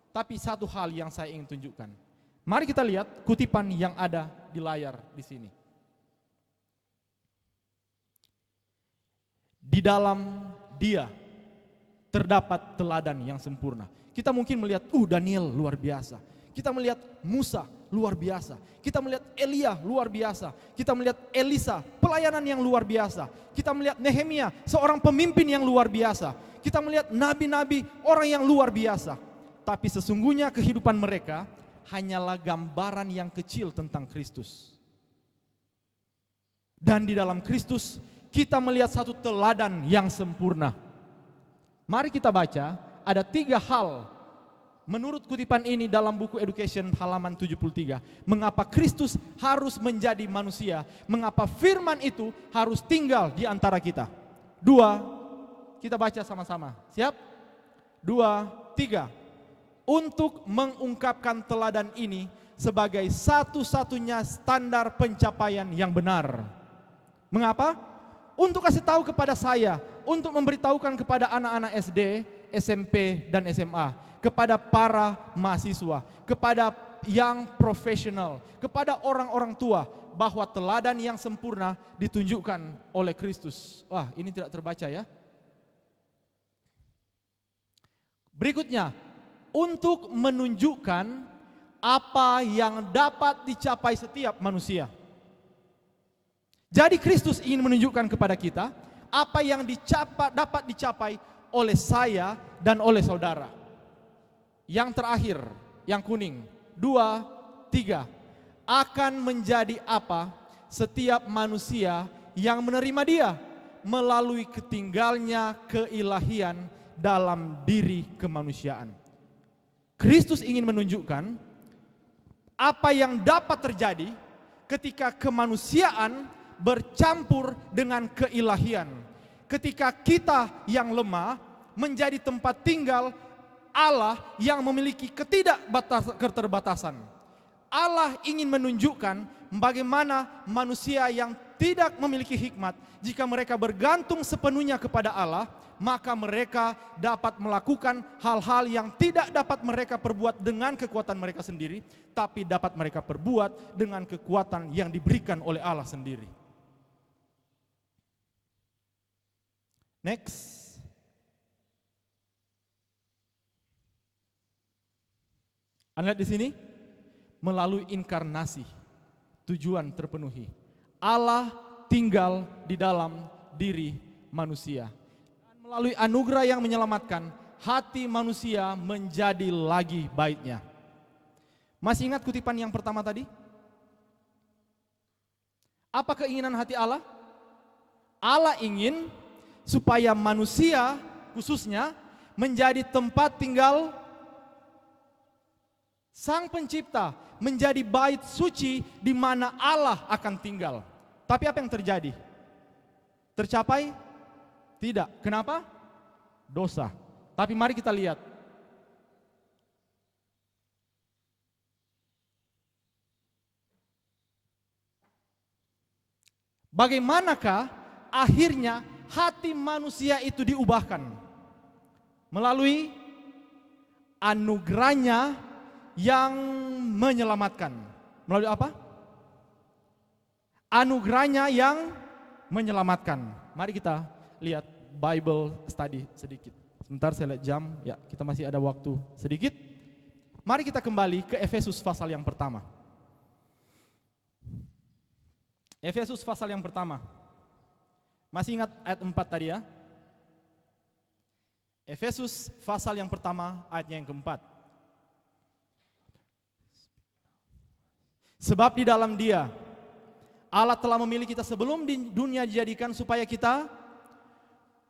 Tapi satu hal yang saya ingin tunjukkan. Mari kita lihat kutipan yang ada di layar di sini. Di dalam Dia terdapat teladan yang sempurna. Kita mungkin melihat, Daniel luar biasa. Kita melihat Musa luar biasa. Kita melihat Elia luar biasa. Kita melihat Elisa, pelayanan yang luar biasa. Kita melihat Nehemia, seorang pemimpin yang luar biasa. Kita melihat nabi-nabi, orang yang luar biasa. Tapi sesungguhnya kehidupan mereka hanyalah gambaran yang kecil tentang Kristus. Dan di dalam Kristus kita melihat satu teladan yang sempurna. Mari kita baca, ada 3 hal menurut kutipan ini dalam buku Education halaman 73. Mengapa Kristus harus menjadi manusia? Mengapa firman itu harus tinggal di antara kita? 2, kita baca sama-sama. Siap? 2, 3. Untuk mengungkapkan teladan ini sebagai satu-satunya standar pencapaian yang benar. Mengapa? Untuk kasih tahu kepada saya, untuk memberitahukan kepada anak-anak SD, SMP, dan SMA, kepada para mahasiswa, kepada yang profesional, kepada orang-orang tua, bahwa teladan yang sempurna ditunjukkan oleh Kristus. Wah, ini tidak terbaca ya. Berikutnya, untuk menunjukkan apa yang dapat dicapai setiap manusia. Jadi Kristus ingin menunjukkan kepada kita apa yang dapat dicapai oleh saya dan oleh saudara. Yang terakhir, yang kuning, 2, 3. Akan menjadi apa setiap manusia yang menerima Dia melalui ketinggalnya keilahian dalam diri kemanusiaan. Kristus ingin menunjukkan apa yang dapat terjadi ketika kemanusiaan bercampur dengan keilahian. Ketika kita yang lemah menjadi tempat tinggal Allah yang memiliki keterbatasan. Allah ingin menunjukkan bagaimana manusia yang tidak memiliki hikmat, jika mereka bergantung sepenuhnya kepada Allah, maka mereka dapat melakukan hal-hal yang tidak dapat mereka perbuat dengan kekuatan mereka sendiri, tapi dapat mereka perbuat dengan kekuatan yang diberikan oleh Allah sendiri. Next. Anda lihat di sini, melalui inkarnasi, tujuan terpenuhi. Allah tinggal di dalam diri manusia. Dan melalui anugerah yang menyelamatkan, hati manusia menjadi lagi baiknya. Masih ingat kutipan yang pertama tadi? Apa keinginan hati Allah? Allah ingin supaya manusia khususnya menjadi tempat tinggal Sang Pencipta, menjadi bait suci di mana Allah akan tinggal. Tapi apa yang terjadi? Tercapai? Tidak. Kenapa? Dosa. Tapi mari kita lihat. Bagaimanakah akhirnya hati manusia itu diubahkan? Melalui anugerahnya yang menyelamatkan. Melalui apa? Anugerahnya yang menyelamatkan. Mari kita lihat Bible study sedikit. Sebentar saya lihat jam, ya kita masih ada waktu sedikit. Mari kita kembali ke Efesus pasal yang pertama. Efesus pasal yang pertama. Masih ingat ayat 4 tadi ya? Efesus pasal yang pertama ayatnya yang keempat. Sebab di dalam Dia Allah telah memilih kita sebelum di dunia dijadikan supaya kita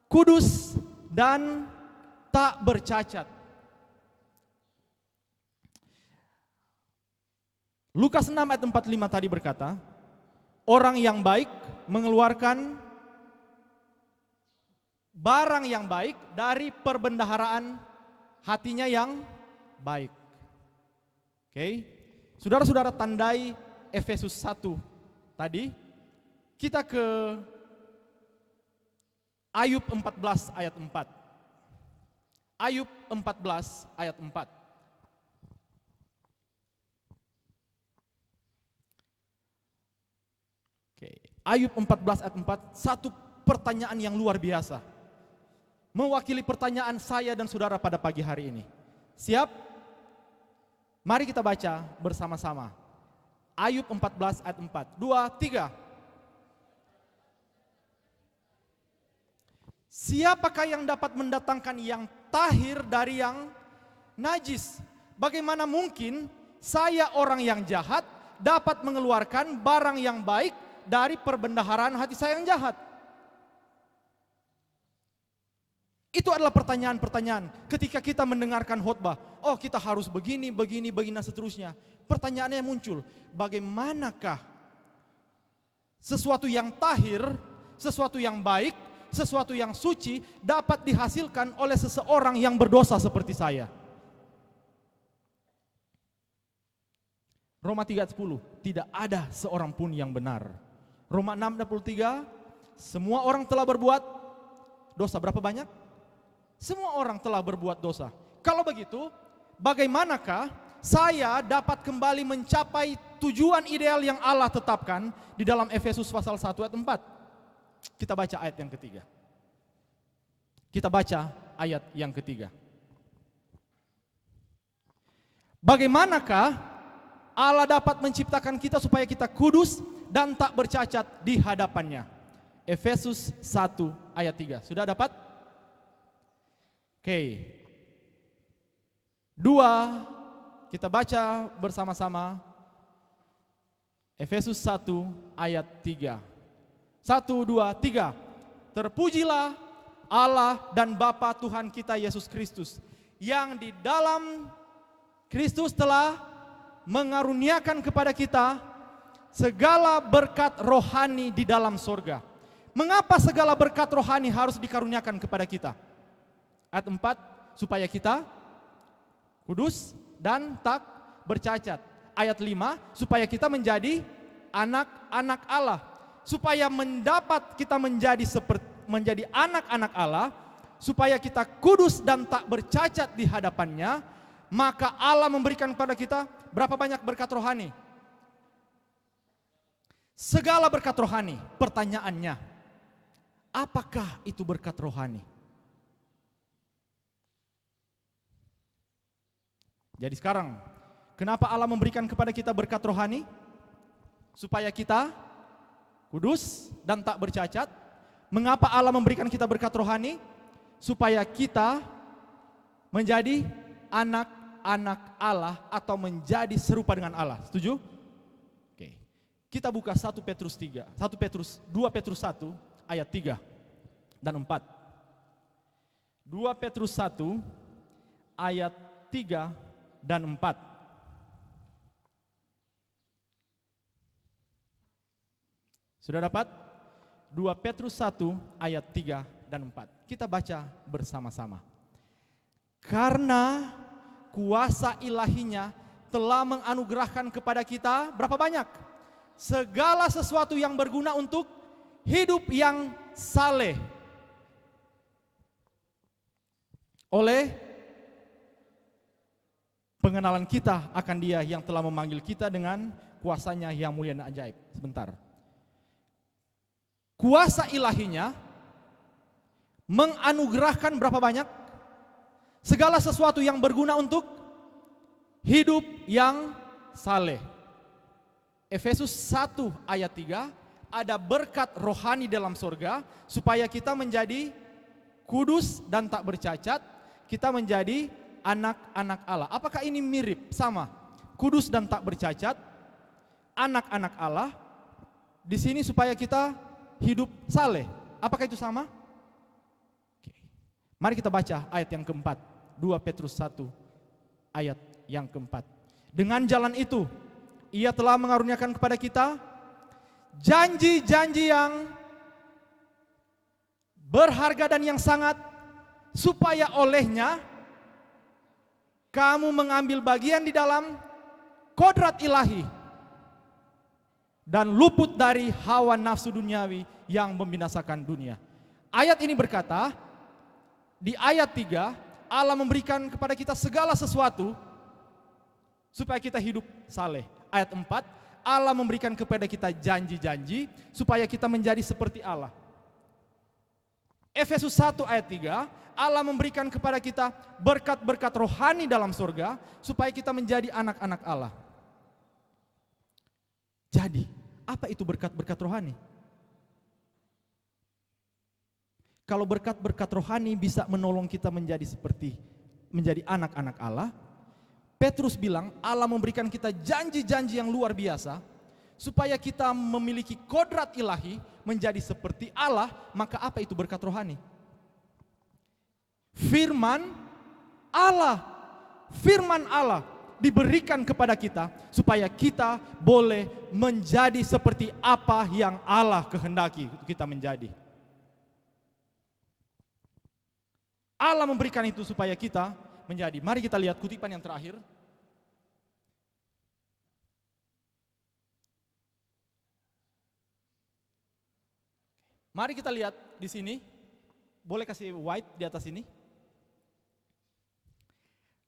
kudus dan tak bercacat. Lukas 6 ayat 45 tadi berkata, orang yang baik mengeluarkan barang yang baik dari perbendaharaan hatinya yang baik. Oke. Saudara-saudara, tandai Efesus 1 tadi. Kita ke Ayub 14 ayat 4. Ayub 14 ayat 4. Oke. Ayub 14 ayat 4, satu pertanyaan yang luar biasa. Mewakili pertanyaan saya dan saudara pada pagi hari ini. Siap? Mari kita baca bersama-sama. Ayub 14 ayat 4. 2, 3. Siapakah yang dapat mendatangkan yang tahir dari yang najis? Bagaimana mungkin saya orang yang jahat dapat mengeluarkan barang yang baik dari perbendaharaan hati saya yang jahat? Itu adalah pertanyaan-pertanyaan ketika kita mendengarkan khotbah. Oh, kita harus begini, dan seterusnya. Pertanyaannya muncul, bagaimanakah sesuatu yang tahir, sesuatu yang baik, sesuatu yang suci dapat dihasilkan oleh seseorang yang berdosa seperti saya? Roma 3:10, tidak ada seorang pun yang benar. Roma 6:23, semua orang telah berbuat dosa. Berapa banyak? Semua orang telah berbuat dosa. Kalau begitu, bagaimanakah saya dapat kembali mencapai tujuan ideal yang Allah tetapkan di dalam Efesus pasal 1 ayat 4? Kita baca ayat yang ketiga. Kita baca ayat yang ketiga. Bagaimanakah Allah dapat menciptakan kita supaya kita kudus dan tak bercacat di hadapannya? Efesus 1 ayat 3. Sudah dapat? Oke. 2, kita baca bersama-sama. Efesus 1 ayat 3. 1, 2, 3. Terpujilah Allah dan Bapa Tuhan kita Yesus Kristus, yang di dalam Kristus telah mengaruniakan kepada kita segala berkat rohani di dalam sorga. Mengapa segala berkat rohani harus dikaruniakan kepada kita? Ayat 4, supaya kita kudus dan tak bercacat. Ayat 5, supaya kita menjadi anak-anak Allah. Supaya kita menjadi anak-anak Allah, supaya kita kudus dan tak bercacat di hadapannya, maka Allah memberikan kepada kita berapa banyak berkat rohani? Segala berkat rohani. Pertanyaannya, apakah itu berkat rohani? Jadi sekarang, kenapa Allah memberikan kepada kita berkat rohani? Supaya kita kudus dan tak bercacat. Mengapa Allah memberikan kita berkat rohani? Supaya kita menjadi anak-anak Allah atau menjadi serupa dengan Allah. Setuju? Oke. Kita buka 2 Petrus 1 ayat 3 dan 4. 2 Petrus 1 ayat 3 dan 4. Sudah dapat? 2 Petrus 1 ayat 3 dan 4. Kita baca bersama-sama. Karena kuasa ilahinya telah menganugerahkan kepada kita berapa banyak? Segala sesuatu yang berguna untuk hidup yang saleh. Oleh pengenalan kita akan Dia yang telah memanggil kita dengan kuasanya yang mulia dan ajaib. Sebentar. Kuasa ilahinya menganugerahkan berapa banyak? Segala sesuatu yang berguna untuk hidup yang saleh. Efesus 1 ayat 3, ada berkat rohani dalam surga supaya kita menjadi kudus dan tak bercacat, kita menjadi anak-anak Allah. Apakah ini mirip? Sama. Kudus dan tak bercacat, anak-anak Allah. Di sini supaya kita hidup saleh. Apakah itu sama? Oke. Mari kita baca ayat yang keempat. 2 Petrus 1 ayat yang keempat. Dengan jalan itu, Ia telah mengaruniakan kepada kita janji-janji yang berharga dan yang sangat, supaya olehnya kamu mengambil bagian di dalam kodrat ilahi dan luput dari hawa nafsu duniawi yang membinasakan dunia. Ayat ini berkata, di ayat 3, Allah memberikan kepada kita segala sesuatu supaya kita hidup saleh. Ayat 4, Allah memberikan kepada kita janji-janji supaya kita menjadi seperti Allah. Efesus 1 ayat 3, Allah memberikan kepada kita berkat-berkat rohani dalam surga supaya kita menjadi anak-anak Allah. Jadi, apa itu berkat-berkat rohani? Kalau berkat-berkat rohani bisa menolong kita menjadi anak-anak Allah, Petrus bilang Allah memberikan kita janji-janji yang luar biasa supaya kita memiliki kodrat ilahi menjadi seperti Allah. Maka apa itu berkat rohani? Firman Allah diberikan kepada kita supaya kita boleh menjadi seperti apa yang Allah kehendaki kita menjadi. Allah memberikan itu supaya kita menjadi. Mari kita lihat kutipan yang terakhir. Mari kita lihat di sini. Boleh kasih white di atas ini?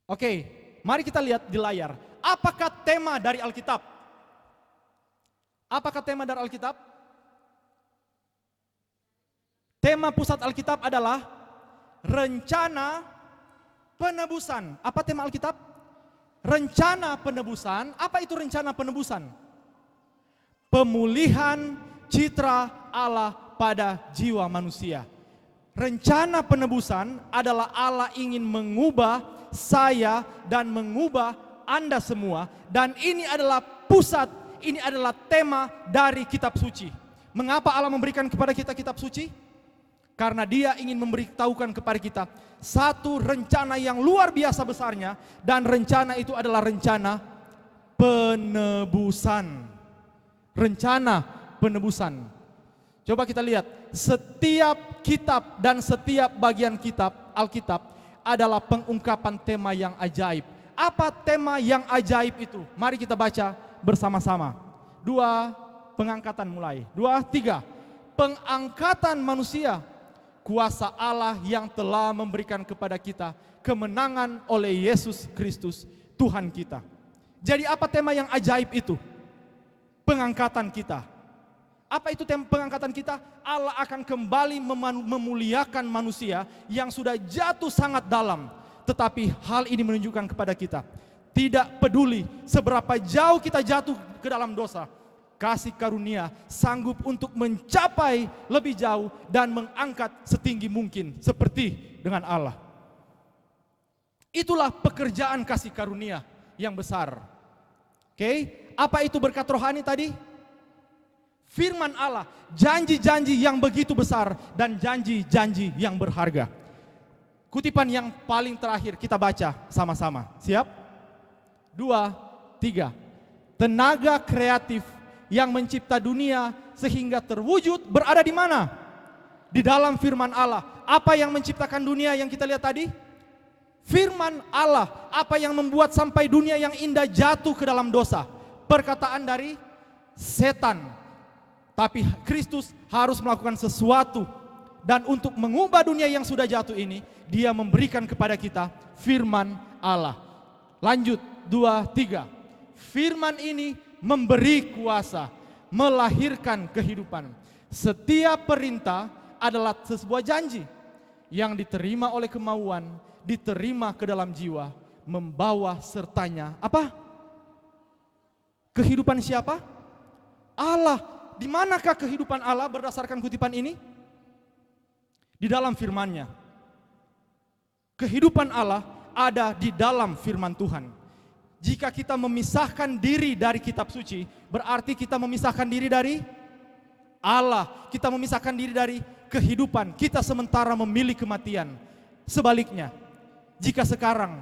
Oke, mari kita lihat di layar. Apakah tema dari Alkitab? Apakah tema dari Alkitab? Tema pusat Alkitab adalah rencana penebusan. Apa tema Alkitab? Rencana penebusan. Apa itu rencana penebusan? Pemulihan citra Allah pada jiwa manusia. Rencana penebusan adalah Allah ingin mengubah saya dan mengubah Anda semua. Dan ini adalah pusat, ini adalah tema dari kitab suci. Mengapa Allah memberikan kepada kita kitab suci? Karena Dia ingin memberitahukan kepada kita satu rencana yang luar biasa besarnya, dan rencana itu adalah rencana penebusan. Rencana penebusan. Coba kita lihat, setiap kitab dan setiap bagian kitab Alkitab adalah pengungkapan tema yang ajaib. Apa tema yang ajaib itu? Mari kita baca bersama-sama. 2, pengangkatan mulai. 2, 3. Pengangkatan manusia. Kuasa Allah yang telah memberikan kepada kita kemenangan oleh Yesus Kristus Tuhan kita. Jadi apa tema yang ajaib itu? Pengangkatan kita. Apa itu tema pengangkatan kita? Allah akan kembali memuliakan manusia yang sudah jatuh sangat dalam. Tetapi hal ini menunjukkan kepada kita, tidak peduli seberapa jauh kita jatuh ke dalam dosa, kasih karunia sanggup untuk mencapai lebih jauh dan mengangkat setinggi mungkin seperti dengan Allah. Itulah pekerjaan kasih karunia yang besar. Oke, apa itu berkat rohani tadi? Firman Allah, janji-janji yang begitu besar dan janji-janji yang berharga. Kutipan yang paling terakhir kita baca sama-sama. Siap? 2, 3. Tenaga kreatif yang mencipta dunia sehingga terwujud berada di mana? Di dalam firman Allah. Apa yang menciptakan dunia yang kita lihat tadi? Firman Allah. Apa yang membuat sampai dunia yang indah jatuh ke dalam dosa? Perkataan dari setan. Tapi Kristus harus melakukan sesuatu. Dan untuk mengubah dunia yang sudah jatuh ini, Dia memberikan kepada kita firman Allah. Lanjut, 2, 3. Firman ini memberi kuasa, melahirkan kehidupan. Setiap perintah adalah sebuah janji yang diterima oleh kemauan, diterima ke dalam jiwa, membawa sertanya apa? Kehidupan siapa? Allah. Di manakah kehidupan Allah berdasarkan kutipan ini? Di dalam firman-Nya. Kehidupan Allah ada di dalam firman Tuhan. Jika kita memisahkan diri dari kitab suci, berarti kita memisahkan diri dari Allah. Kita memisahkan diri dari kehidupan. Kita sementara memilih kematian. Sebaliknya, jika sekarang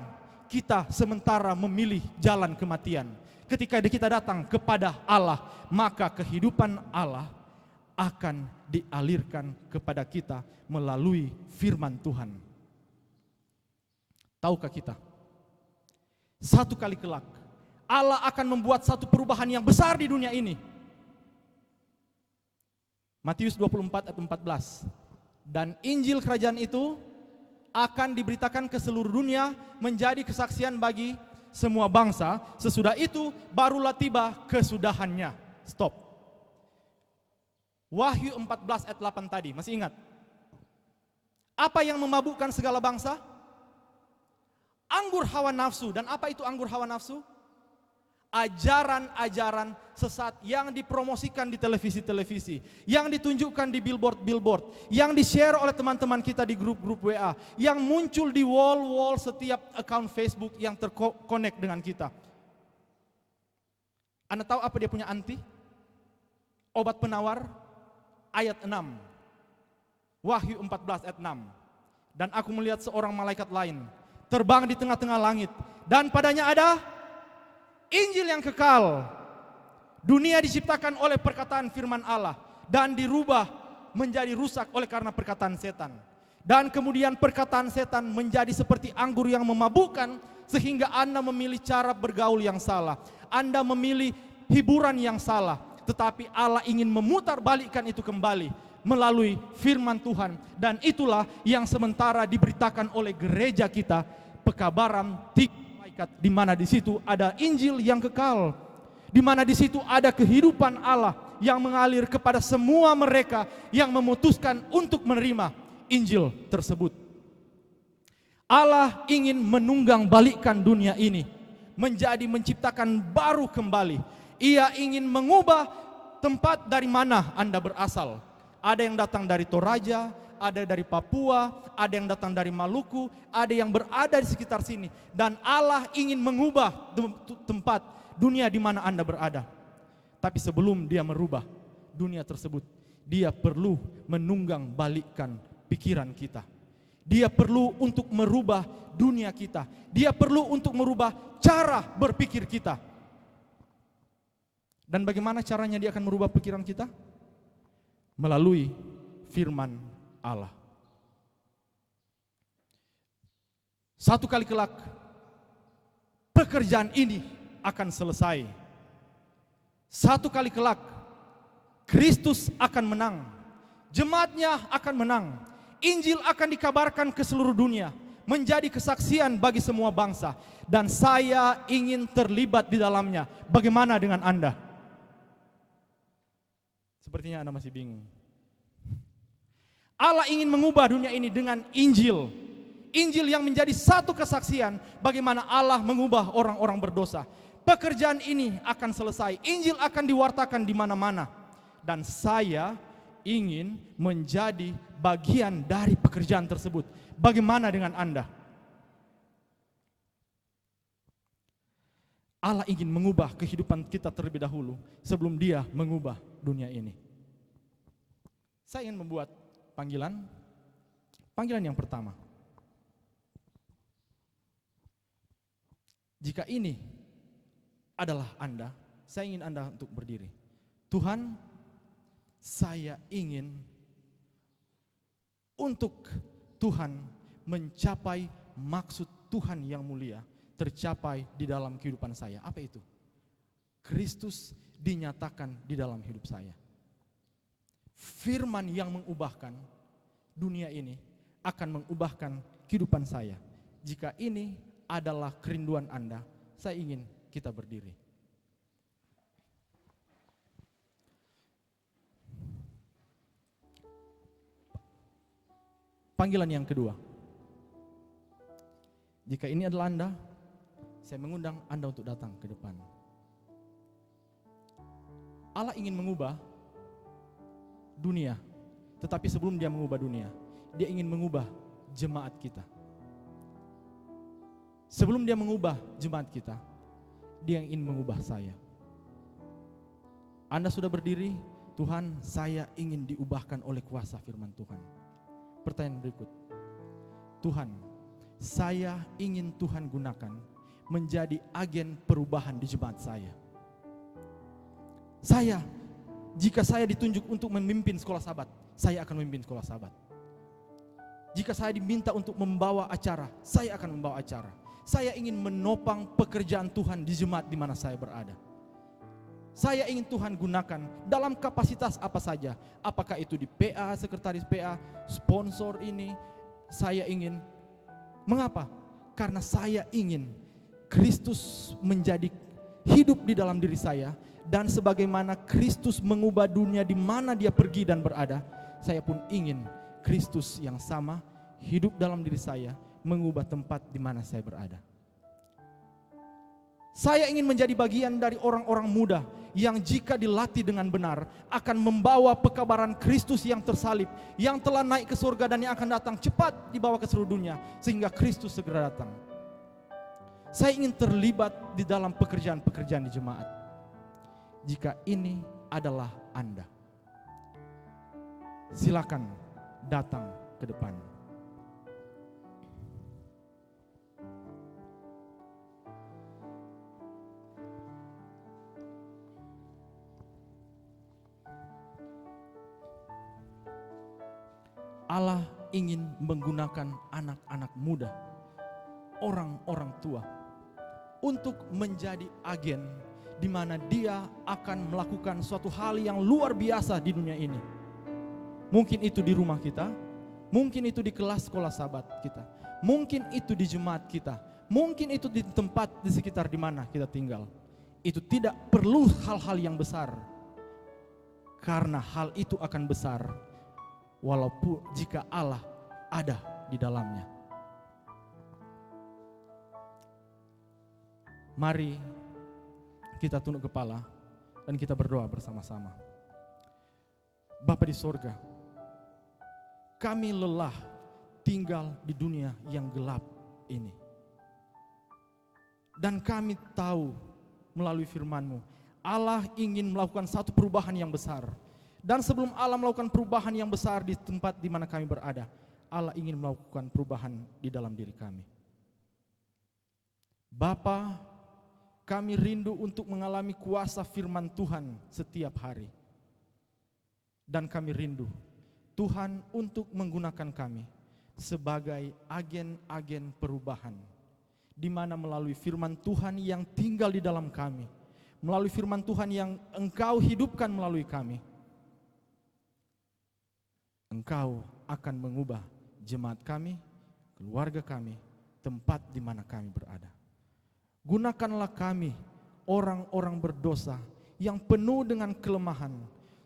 kita sementara memilih jalan kematian, ketika kita datang kepada Allah, maka kehidupan Allah akan dialirkan kepada kita melalui firman Tuhan. Tahukah kita? Satu kali kelak Allah akan membuat satu perubahan yang besar di dunia ini. Matius 24 ayat 14. Dan Injil kerajaan itu akan diberitakan ke seluruh dunia menjadi kesaksian bagi semua bangsa. Sesudah itu barulah tiba kesudahannya. Stop. Wahyu 14 ayat 8 tadi, masih ingat? Apa yang memabukkan segala bangsa? Anggur hawa nafsu. Dan apa itu anggur hawa nafsu? Ajaran-ajaran sesat yang dipromosikan di televisi-televisi, yang ditunjukkan di billboard-billboard, yang di-share oleh teman-teman kita di grup-grup WA, yang muncul di wall-wall setiap account Facebook yang terkonek dengan kita. Anda tahu apa dia punya anti? Obat penawar ayat 6. Wahyu 14 ayat 6. Dan aku melihat seorang malaikat lain terbang di tengah-tengah langit, dan padanya ada Injil yang kekal. Dunia diciptakan oleh perkataan firman Allah dan dirubah menjadi rusak oleh karena perkataan setan. Dan kemudian perkataan setan menjadi seperti anggur yang memabukkan, sehingga Anda memilih cara bergaul yang salah. Anda memilih hiburan yang salah. Tetapi Allah ingin memutar balikkan itu kembali melalui firman Tuhan. Dan itulah yang sementara diberitakan oleh gereja kita, pekabaran di mana di situ ada Injil yang kekal, di mana di situ ada kehidupan Allah yang mengalir kepada semua mereka yang memutuskan untuk menerima Injil tersebut. Allah ingin menunggang balikkan dunia ini menjadi menciptakan baru kembali. Ia ingin mengubah tempat dari mana Anda berasal. Ada yang datang dari Toraja, ada dari Papua, ada yang datang dari Maluku, ada yang berada di sekitar sini. Dan Allah ingin mengubah tempat dunia di mana Anda berada. Tapi sebelum Dia merubah dunia tersebut, Dia perlu menunggang balikkan pikiran kita. Dia perlu untuk merubah dunia kita. Dia perlu untuk merubah cara berpikir kita. Dan bagaimana caranya Dia akan merubah pikiran kita? Melalui firman Allah. Satu kali kelak pekerjaan ini akan selesai. Satu kali kelak, Kristus akan menang. Jemaatnya akan menang. Injil akan dikabarkan ke seluruh dunia, menjadi kesaksian bagi semua bangsa. Dan saya ingin terlibat di dalamnya. Bagaimana dengan Anda? Sepertinya Anda masih bingung. Allah ingin mengubah dunia ini dengan Injil. Injil yang menjadi satu kesaksian bagaimana Allah mengubah orang-orang berdosa. Pekerjaan ini akan selesai. Injil akan diwartakan di mana-mana. Dan saya ingin menjadi bagian dari pekerjaan tersebut. Bagaimana dengan Anda? Allah ingin mengubah kehidupan kita terlebih dahulu sebelum Dia mengubah dunia ini. Saya ingin membuat panggilan yang pertama. Jika ini adalah Anda, saya ingin Anda untuk berdiri. Tuhan, saya ingin untuk Tuhan mencapai maksud Tuhan yang mulia tercapai di dalam kehidupan saya. Apa itu? Kristus dinyatakan di dalam hidup saya. Firman yang mengubahkan dunia ini akan mengubahkan kehidupan saya. Jika ini adalah kerinduan Anda, saya ingin kita berdiri. Panggilan yang kedua. Jika ini adalah Anda, saya mengundang Anda untuk datang ke depan. Allah ingin mengubah dunia, tetapi sebelum Dia mengubah dunia, Dia ingin mengubah jemaat kita. Sebelum Dia mengubah jemaat kita, Dia ingin mengubah saya. Anda sudah berdiri, Tuhan, saya ingin diubahkan oleh kuasa firman Tuhan. Pertanyaan berikut, Tuhan, saya ingin Tuhan gunakan menjadi agen perubahan di jemaat saya. Jika saya ditunjuk untuk memimpin sekolah sahabat, saya akan memimpin sekolah sahabat. Jika saya diminta untuk membawa acara, saya akan membawa acara. Saya ingin menopang pekerjaan Tuhan di jemaat di mana saya berada. Saya ingin Tuhan gunakan dalam kapasitas apa saja. Apakah itu di PA, sekretaris PA, sponsor ini. Saya ingin. Mengapa? Karena saya ingin Kristus menjadi hidup di dalam diri saya. Dan sebagaimana Kristus mengubah dunia di mana Dia pergi dan berada, saya pun ingin Kristus yang sama hidup dalam diri saya, mengubah tempat di mana saya berada. Saya ingin menjadi bagian dari orang-orang muda yang jika dilatih dengan benar akan membawa pekabaran Kristus yang tersalib, yang telah naik ke surga dan yang akan datang cepat dibawa ke seluruh dunia sehingga Kristus segera datang. Saya ingin terlibat di dalam pekerjaan-pekerjaan di jemaat. Jika ini adalah Anda, silakan datang ke depan. Allah ingin menggunakan anak-anak muda, orang-orang tua, untuk menjadi agen di mana Dia akan melakukan suatu hal yang luar biasa di dunia ini. Mungkin itu di rumah kita, mungkin itu di kelas sekolah sahabat kita, mungkin itu di jemaat kita, mungkin itu di tempat di sekitar di mana kita tinggal. Itu tidak perlu hal-hal yang besar, karena hal itu akan besar walaupun jika Allah ada di dalamnya. Mari kita tunduk kepala dan kita berdoa bersama-sama. Bapa di sorga, kami lelah tinggal di dunia yang gelap ini. Dan kami tahu melalui firman-Mu, Allah ingin melakukan satu perubahan yang besar. Dan sebelum Allah melakukan perubahan yang besar di tempat di mana kami berada, Allah ingin melakukan perubahan di dalam diri kami. Bapa, kami rindu untuk mengalami kuasa firman Tuhan setiap hari. Dan kami rindu Tuhan untuk menggunakan kami sebagai agen-agen perubahan di mana melalui firman Tuhan yang tinggal di dalam kami, melalui firman Tuhan yang Engkau hidupkan melalui kami, Engkau akan mengubah jemaat kami, keluarga kami, tempat di mana kami berada. Gunakanlah kami, orang-orang berdosa yang penuh dengan kelemahan,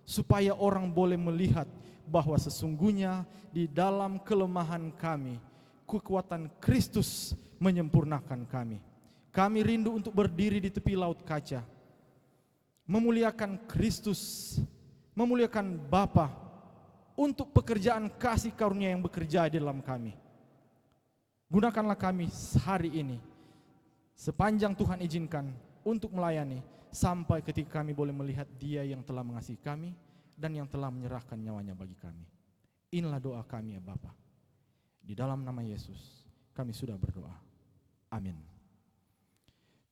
supaya orang boleh melihat bahwa sesungguhnya di dalam kelemahan kami, kekuatan Kristus menyempurnakan kami. Kami rindu untuk berdiri di tepi laut kaca, memuliakan Kristus, memuliakan Bapa untuk pekerjaan kasih karunia yang bekerja di dalam kami. Gunakanlah kami hari ini, sepanjang Tuhan izinkan, untuk melayani, sampai ketika kami boleh melihat Dia yang telah mengasihi kami dan yang telah menyerahkan nyawanya bagi kami. Inilah doa kami ya Bapa. Di dalam nama Yesus kami sudah berdoa. Amin.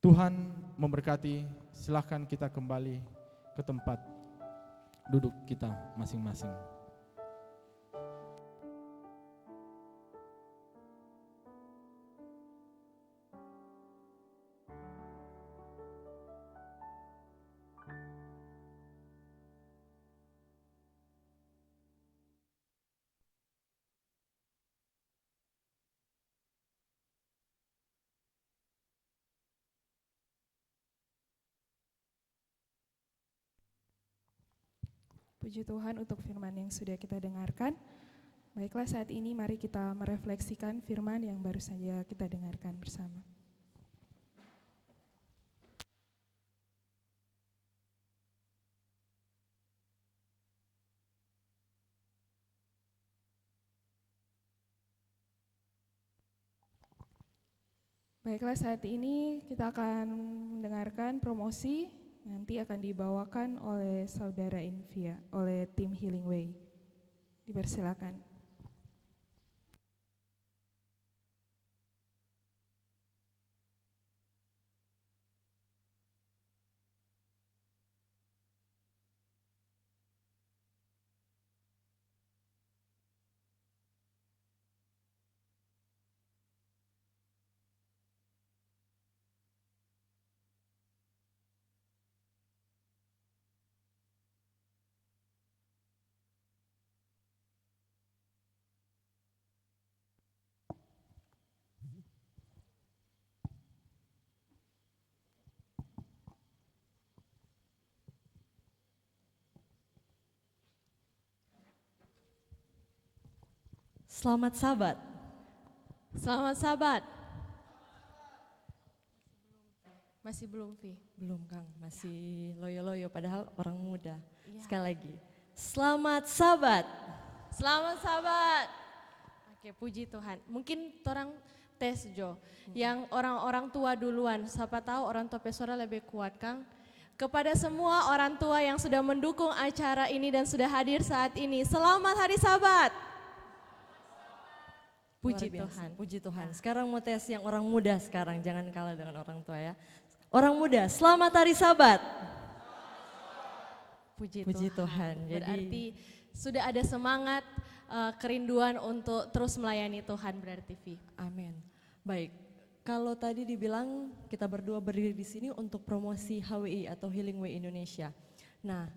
Tuhan memberkati. Silakan kita kembali ke tempat duduk kita masing-masing. Puji Tuhan untuk firman yang sudah kita dengarkan. Baiklah, saat ini mari kita merefleksikan firman yang baru saja kita dengarkan bersama. Baiklah, saat ini kita akan mendengarkan promosi. Nanti akan dibawakan oleh Saudara Invia, oleh tim Healing Way. Dipersilakan. Selamat Sabat. Selamat Sabat. Masih belum, Vi? Belum Kang, masih loyo-loyo padahal orang muda. Ya. Sekali lagi, selamat Sabat. Selamat Sabat. Oke, puji Tuhan. Mungkin orang tes Jo, yang orang-orang tua duluan, siapa tahu orang tua pesora lebih kuat Kang. Kepada semua orang tua yang sudah mendukung acara ini dan sudah hadir saat ini, selamat Hari Sabat. Puji Tuhan. Puji Tuhan. Sekarang mau tes yang orang muda sekarang, jangan kalah dengan orang tua ya. Orang muda, selamat Hari Sabat. Puji Tuhan. Berarti sudah ada semangat, kerinduan untuk terus melayani Tuhan berarti, Vi. Amin. Baik, kalau tadi dibilang kita berdua berdiri di sini untuk promosi HWI atau Healing Way Indonesia. Nah,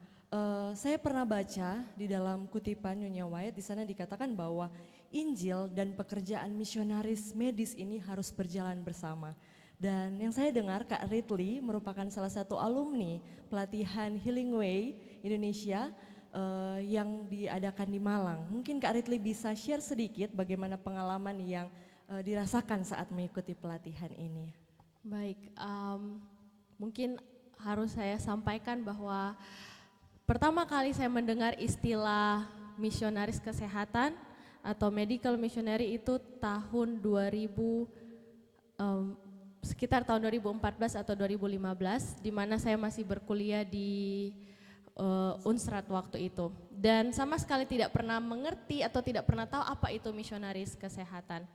saya pernah baca di dalam kutipan Nyonya White, di sana dikatakan bahwa Injil dan pekerjaan misionaris medis ini harus berjalan bersama. Dan yang saya dengar Kak Ridley merupakan salah satu alumni pelatihan Healing Way Indonesia yang diadakan di Malang. Mungkin Kak Ridley bisa share sedikit bagaimana pengalaman yang dirasakan saat mengikuti pelatihan ini. Baik, mungkin harus saya sampaikan bahwa pertama kali saya mendengar istilah misionaris kesehatan atau medical missionary itu tahun 2000, sekitar tahun 2014 atau 2015, di mana saya masih berkuliah di Unsrat waktu itu. Dan sama sekali tidak pernah mengerti atau tidak pernah tahu apa itu misionaris kesehatan.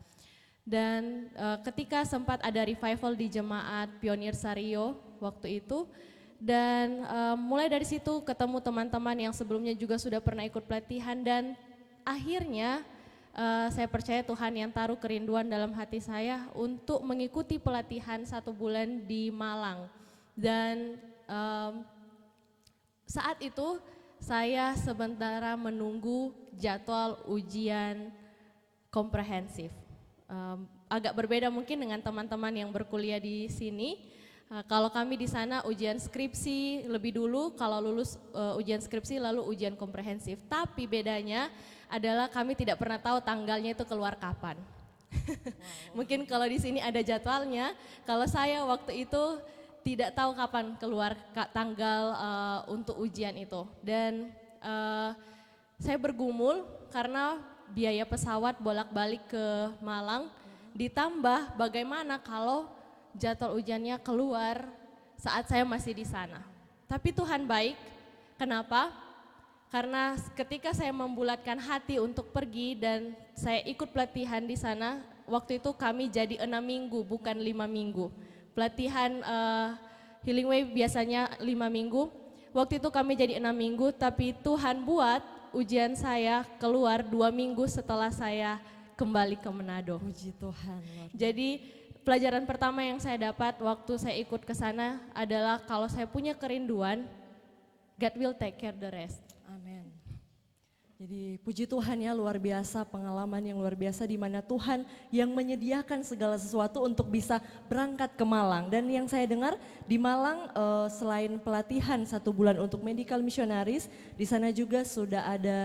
Dan ketika sempat ada revival di jemaat Pionir Sario waktu itu, dan mulai dari situ ketemu teman-teman yang sebelumnya juga sudah pernah ikut pelatihan, dan akhirnya saya percaya Tuhan yang taruh kerinduan dalam hati saya untuk mengikuti pelatihan 1 bulan di Malang. Dan saat itu saya sementara menunggu jadwal ujian komprehensif. Agak berbeda mungkin dengan teman-teman yang berkuliah di sini. Kalau kami di sana ujian skripsi lebih dulu, kalau lulus ujian skripsi lalu ujian komprehensif. Tapi bedanya adalah kami tidak pernah tahu tanggalnya itu keluar kapan. Mungkin kalau di sini ada jadwalnya, kalau saya waktu itu tidak tahu kapan keluar tanggal untuk ujian itu. Dan saya bergumul karena biaya pesawat bolak-balik ke Malang, ditambah bagaimana kalau jadwal ujiannya keluar saat saya masih di sana. Tapi Tuhan baik, kenapa? Karena ketika saya membulatkan hati untuk pergi dan saya ikut pelatihan di sana, waktu itu kami jadi 6 minggu bukan 5 minggu. Pelatihan Healing Way biasanya 5 minggu, waktu itu kami jadi 6 minggu, tapi Tuhan buat ujian saya keluar 2 minggu setelah saya kembali ke Manado. Puji Tuhan. Jadi pelajaran pertama yang saya dapat waktu saya ikut ke sana adalah kalau saya punya kerinduan, God will take care the rest. Amin. Jadi puji Tuhan ya, luar biasa, pengalaman yang luar biasa di mana Tuhan yang menyediakan segala sesuatu untuk bisa berangkat ke Malang. Dan yang saya dengar di Malang selain pelatihan 1 bulan untuk medical missionaries, di sana juga sudah ada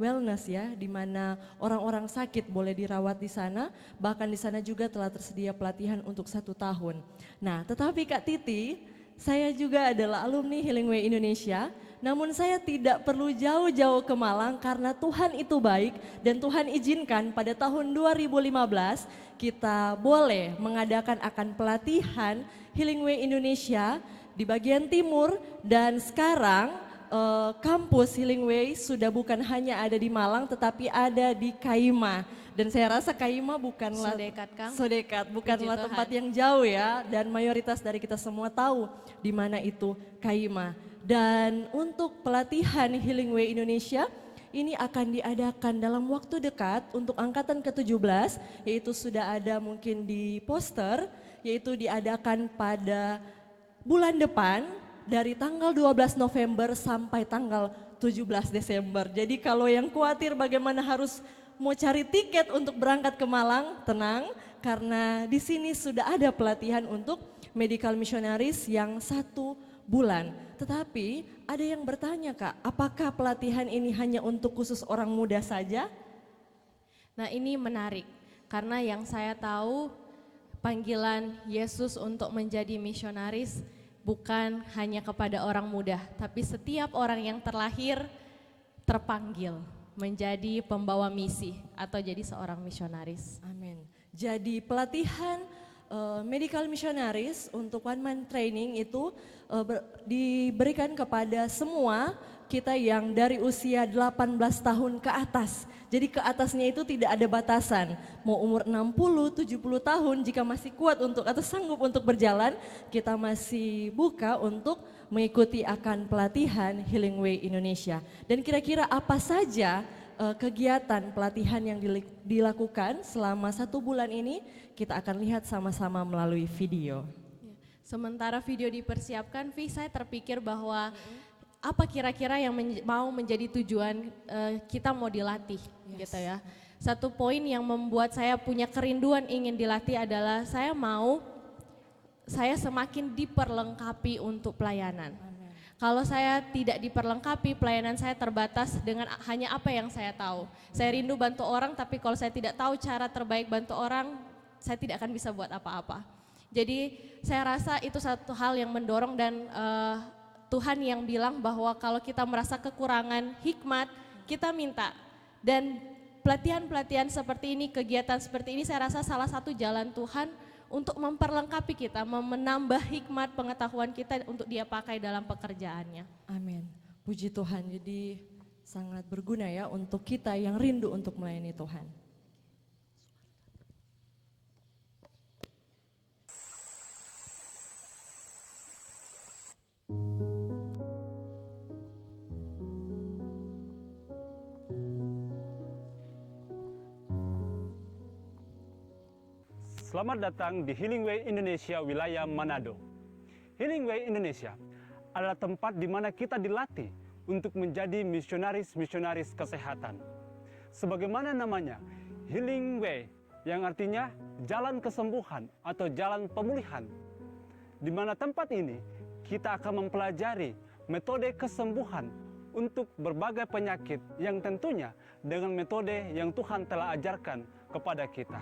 wellness ya, di mana orang-orang sakit boleh dirawat di sana. Bahkan di sana juga telah tersedia pelatihan untuk 1 tahun. Nah, tetapi Kak Titi, saya juga adalah alumni Healing Way Indonesia. Namun saya tidak perlu jauh-jauh ke Malang karena Tuhan itu baik dan Tuhan izinkan pada tahun 2015 kita boleh mengadakan akan pelatihan Healing Way Indonesia di bagian timur, dan sekarang kampus Healing Way sudah bukan hanya ada di Malang tetapi ada di Kaima. Dan saya rasa Kaima bukanlah Sodekat, bukanlah tempat yang jauh ya, dan mayoritas dari kita semua tahu di mana itu Kaima. Dan untuk pelatihan Healing Way Indonesia ini akan diadakan dalam waktu dekat untuk angkatan ke-17, yaitu sudah ada mungkin di poster, yaitu diadakan pada bulan depan dari tanggal 12 November sampai tanggal 17 Desember. Jadi kalau yang khawatir bagaimana harus mau cari tiket untuk berangkat ke Malang, tenang, karena di sini sudah ada pelatihan untuk medical missionaries yang 1 bulan. Tetapi ada yang bertanya Kak, apakah pelatihan ini hanya untuk khusus orang muda saja? Nah ini menarik, karena yang saya tahu panggilan Yesus untuk menjadi misionaris bukan hanya kepada orang muda, tapi setiap orang yang terlahir terpanggil menjadi pembawa misi atau jadi seorang misionaris. Amin. Jadi pelatihan medical missionaries untuk one man training itu diberikan kepada semua kita yang dari usia 18 tahun ke atas. Jadi ke atasnya itu tidak ada batasan. Mau umur 60, 70 tahun jika masih kuat untuk atau sanggup untuk berjalan, kita masih buka untuk mengikuti akan pelatihan Healing Way Indonesia. Dan kira-kira apa saja kegiatan pelatihan yang dilakukan selama 1 bulan ini, kita akan lihat sama-sama melalui video. Sementara video dipersiapkan, saya terpikir bahwa apa kira-kira yang mau menjadi tujuan kita mau dilatih, gitu ya. Satu poin yang membuat saya punya kerinduan ingin dilatih adalah saya semakin diperlengkapi untuk pelayanan. Kalau saya tidak diperlengkapi, pelayanan saya terbatas dengan hanya apa yang saya tahu. Saya rindu bantu orang, tapi kalau saya tidak tahu cara terbaik bantu orang, saya tidak akan bisa buat apa-apa. Jadi saya rasa itu satu hal yang mendorong, dan Tuhan yang bilang bahwa kalau kita merasa kekurangan hikmat, kita minta. Dan pelatihan-pelatihan seperti ini, kegiatan seperti ini saya rasa salah satu jalan Tuhan untuk memperlengkapi kita, menambah hikmat pengetahuan kita untuk Dia pakai dalam pekerjaannya. Amin. Puji Tuhan, jadi sangat berguna ya untuk kita yang rindu untuk melayani Tuhan. Selamat datang di Healing Way Indonesia wilayah Manado. Healing Way Indonesia adalah tempat di mana kita dilatih untuk menjadi misionaris-misionaris kesehatan. Sebagaimana namanya, Healing Way, yang artinya jalan kesembuhan atau jalan pemulihan. Di mana tempat ini kita akan mempelajari metode kesembuhan untuk berbagai penyakit yang tentunya dengan metode yang Tuhan telah ajarkan kepada kita.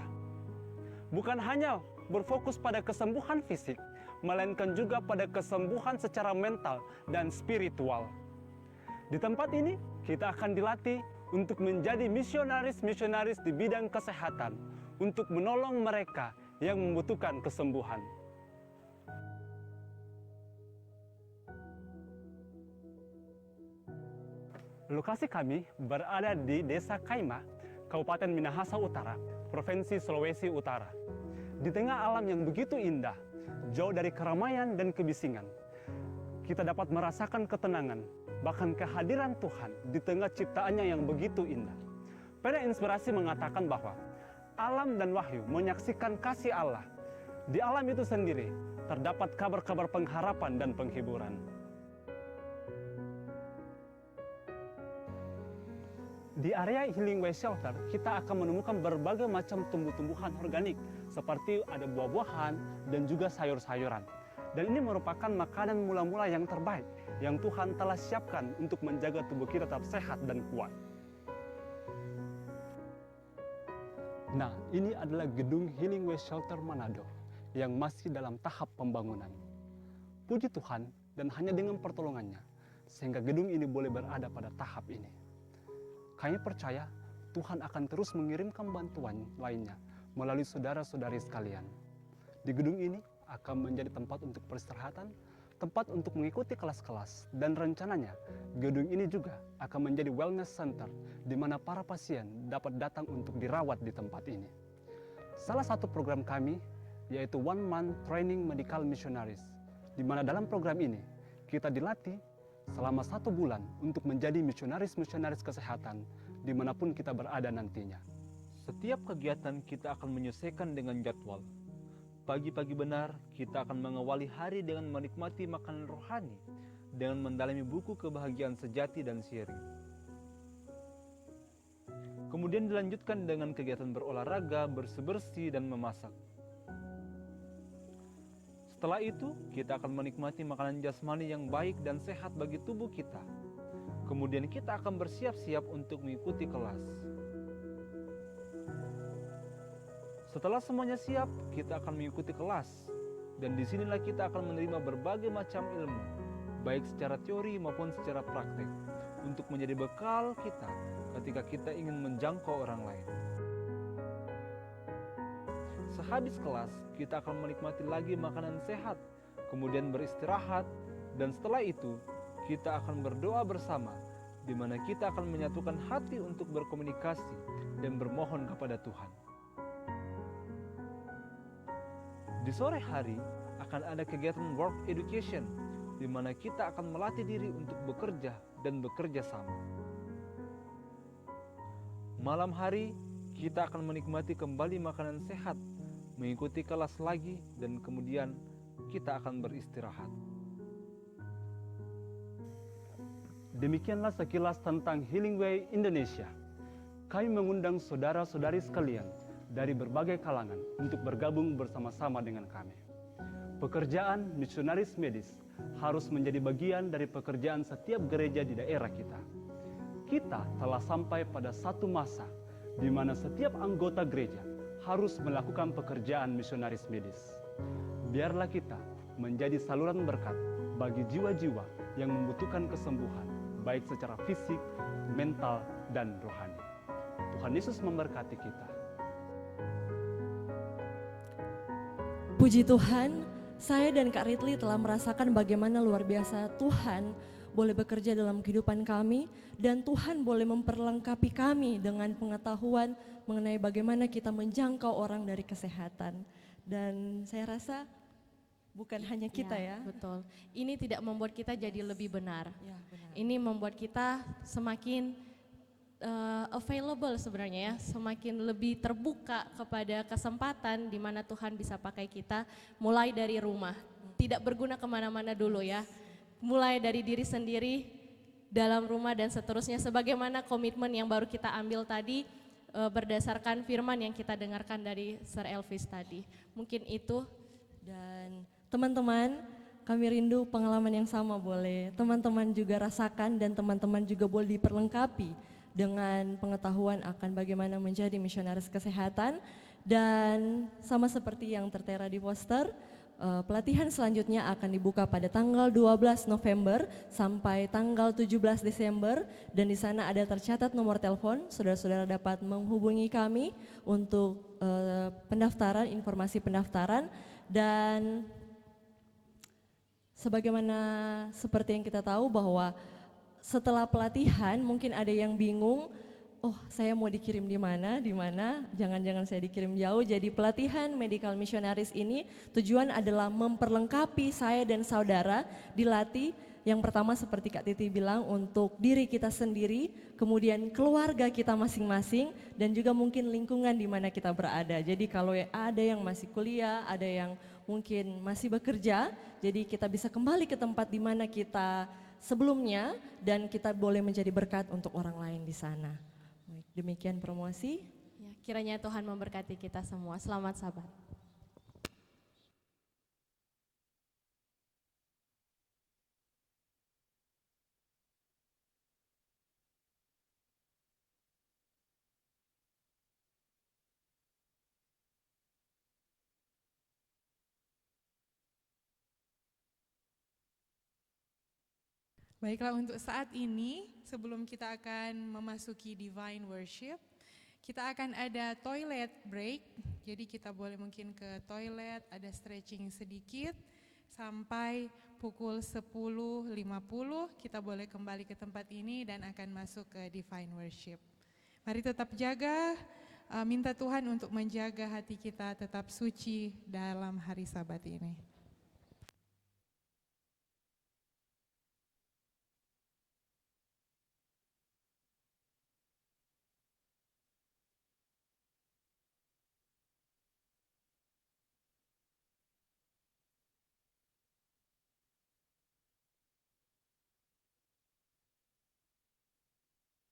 Bukan hanya berfokus pada kesembuhan fisik, melainkan juga pada kesembuhan secara mental dan spiritual. Di tempat ini, kita akan dilatih untuk menjadi misionaris-misionaris di bidang kesehatan, untuk menolong mereka yang membutuhkan kesembuhan. Lokasi kami berada di Desa Kaima, Kabupaten Minahasa Utara, Provinsi Sulawesi Utara. Di tengah alam yang begitu indah, jauh dari keramaian dan kebisingan, kita dapat merasakan ketenangan, bahkan kehadiran Tuhan di tengah ciptaannya yang begitu indah. Pada Inspirasi mengatakan bahwa alam dan wahyu menyaksikan kasih Allah. Di alam itu sendiri terdapat kabar-kabar pengharapan dan penghiburan. Di area Healing Way Shelter, kita akan menemukan berbagai macam tumbuh-tumbuhan organik, seperti ada buah-buahan dan juga sayur-sayuran. Dan ini merupakan makanan mula-mula yang terbaik, yang Tuhan telah siapkan untuk menjaga tubuh kita tetap sehat dan kuat. Nah, ini adalah gedung Healing Way Shelter Manado, yang masih dalam tahap pembangunan. Puji Tuhan, dan hanya dengan pertolongannya, sehingga gedung ini boleh berada pada tahap ini. Kami percaya Tuhan akan terus mengirimkan bantuan lainnya melalui saudara-saudari sekalian. Di gedung ini akan menjadi tempat untuk peristirahatan, tempat untuk mengikuti kelas-kelas, dan rencananya gedung ini juga akan menjadi wellness center di mana para pasien dapat datang untuk dirawat di tempat ini. Salah satu program kami yaitu One Month Training Medical Missionaries, di mana dalam program ini kita dilatih selama 1 bulan untuk menjadi misionaris-misionaris kesehatan dimanapun kita berada nantinya. Setiap kegiatan kita akan menyesuaikan dengan jadwal. Pagi-pagi benar, kita akan mengawali hari dengan menikmati makanan rohani, dengan mendalami buku kebahagiaan sejati dan syairi. Kemudian dilanjutkan dengan kegiatan berolahraga, bersih-bersih, dan memasak. Setelah itu, kita akan menikmati makanan jasmani yang baik dan sehat bagi tubuh kita. Kemudian kita akan bersiap-siap untuk mengikuti kelas. Setelah semuanya siap, kita akan mengikuti kelas. Dan disinilah kita akan menerima berbagai macam ilmu, baik secara teori maupun secara praktek, untuk menjadi bekal kita ketika kita ingin menjangkau orang lain. Sehabis kelas, kita akan menikmati lagi makanan sehat, kemudian beristirahat, dan setelah itu, kita akan berdoa bersama, di mana kita akan menyatukan hati untuk berkomunikasi dan bermohon kepada Tuhan. Di sore hari, akan ada kegiatan work education, di mana kita akan melatih diri untuk bekerja dan bekerja sama. Malam hari, kita akan menikmati kembali makanan sehat, mengikuti kelas lagi, dan kemudian kita akan beristirahat. Demikianlah sekilas tentang Healing Way Indonesia. Kami mengundang saudara-saudari sekalian dari berbagai kalangan untuk bergabung bersama-sama dengan kami. Pekerjaan misionaris medis harus menjadi bagian dari pekerjaan setiap gereja di daerah kita. Kita telah sampai pada satu masa di mana setiap anggota gereja harus melakukan pekerjaan misionaris medis. Biarlah kita menjadi saluran berkat bagi jiwa-jiwa yang membutuhkan kesembuhan, baik secara fisik, mental, dan rohani. Tuhan Yesus memberkati kita. Puji Tuhan, saya dan Kak Ritli telah merasakan bagaimana luar biasa Tuhan boleh bekerja dalam kehidupan kami, dan Tuhan boleh memperlengkapi kami dengan pengetahuan mengenai bagaimana kita menjangkau orang dari kesehatan. Dan saya rasa bukan hanya kita ya. Betul. Ini tidak membuat kita jadi lebih benar. Ya, benar. Ini membuat kita semakin available sebenarnya ya, semakin lebih terbuka kepada kesempatan di mana Tuhan bisa pakai kita mulai dari rumah. Tidak berguna kemana-mana dulu ya, mulai dari diri sendiri, dalam rumah dan seterusnya, sebagaimana komitmen yang baru kita ambil tadi berdasarkan firman yang kita dengarkan dari Sir Elvis tadi. Mungkin itu. Dan teman-teman, kami rindu pengalaman yang sama boleh teman-teman juga rasakan dan teman-teman juga boleh diperlengkapi dengan pengetahuan akan bagaimana menjadi misionaris kesehatan. Dan sama seperti yang tertera di poster, pelatihan selanjutnya akan dibuka pada tanggal 12 November sampai tanggal 17 Desember dan di sana ada tercatat nomor telepon, saudara-saudara dapat menghubungi kami untuk pendaftaran, informasi pendaftaran. Dan sebagaimana seperti yang kita tahu bahwa setelah pelatihan mungkin ada yang bingung, oh saya mau dikirim di mana, jangan-jangan saya dikirim jauh. Jadi pelatihan Medical Missionaries ini tujuan adalah memperlengkapi saya dan saudara, dilatih yang pertama seperti Kak Titi bilang untuk diri kita sendiri, kemudian keluarga kita masing-masing dan juga mungkin lingkungan di mana kita berada. Jadi kalau ada yang masih kuliah, ada yang mungkin masih bekerja, jadi kita bisa kembali ke tempat di mana kita sebelumnya dan kita boleh menjadi berkat untuk orang lain di sana. Demikian promosi. Ya, kiranya Tuhan memberkati kita semua. Selamat Sabat. Baiklah, untuk saat ini sebelum kita akan memasuki Divine Worship, kita akan ada toilet break. Jadi kita boleh mungkin ke toilet, ada stretching sedikit sampai pukul 10.50 kita boleh kembali ke tempat ini dan akan masuk ke Divine Worship. Mari tetap jaga, minta Tuhan untuk menjaga hati kita tetap suci dalam hari Sabat ini.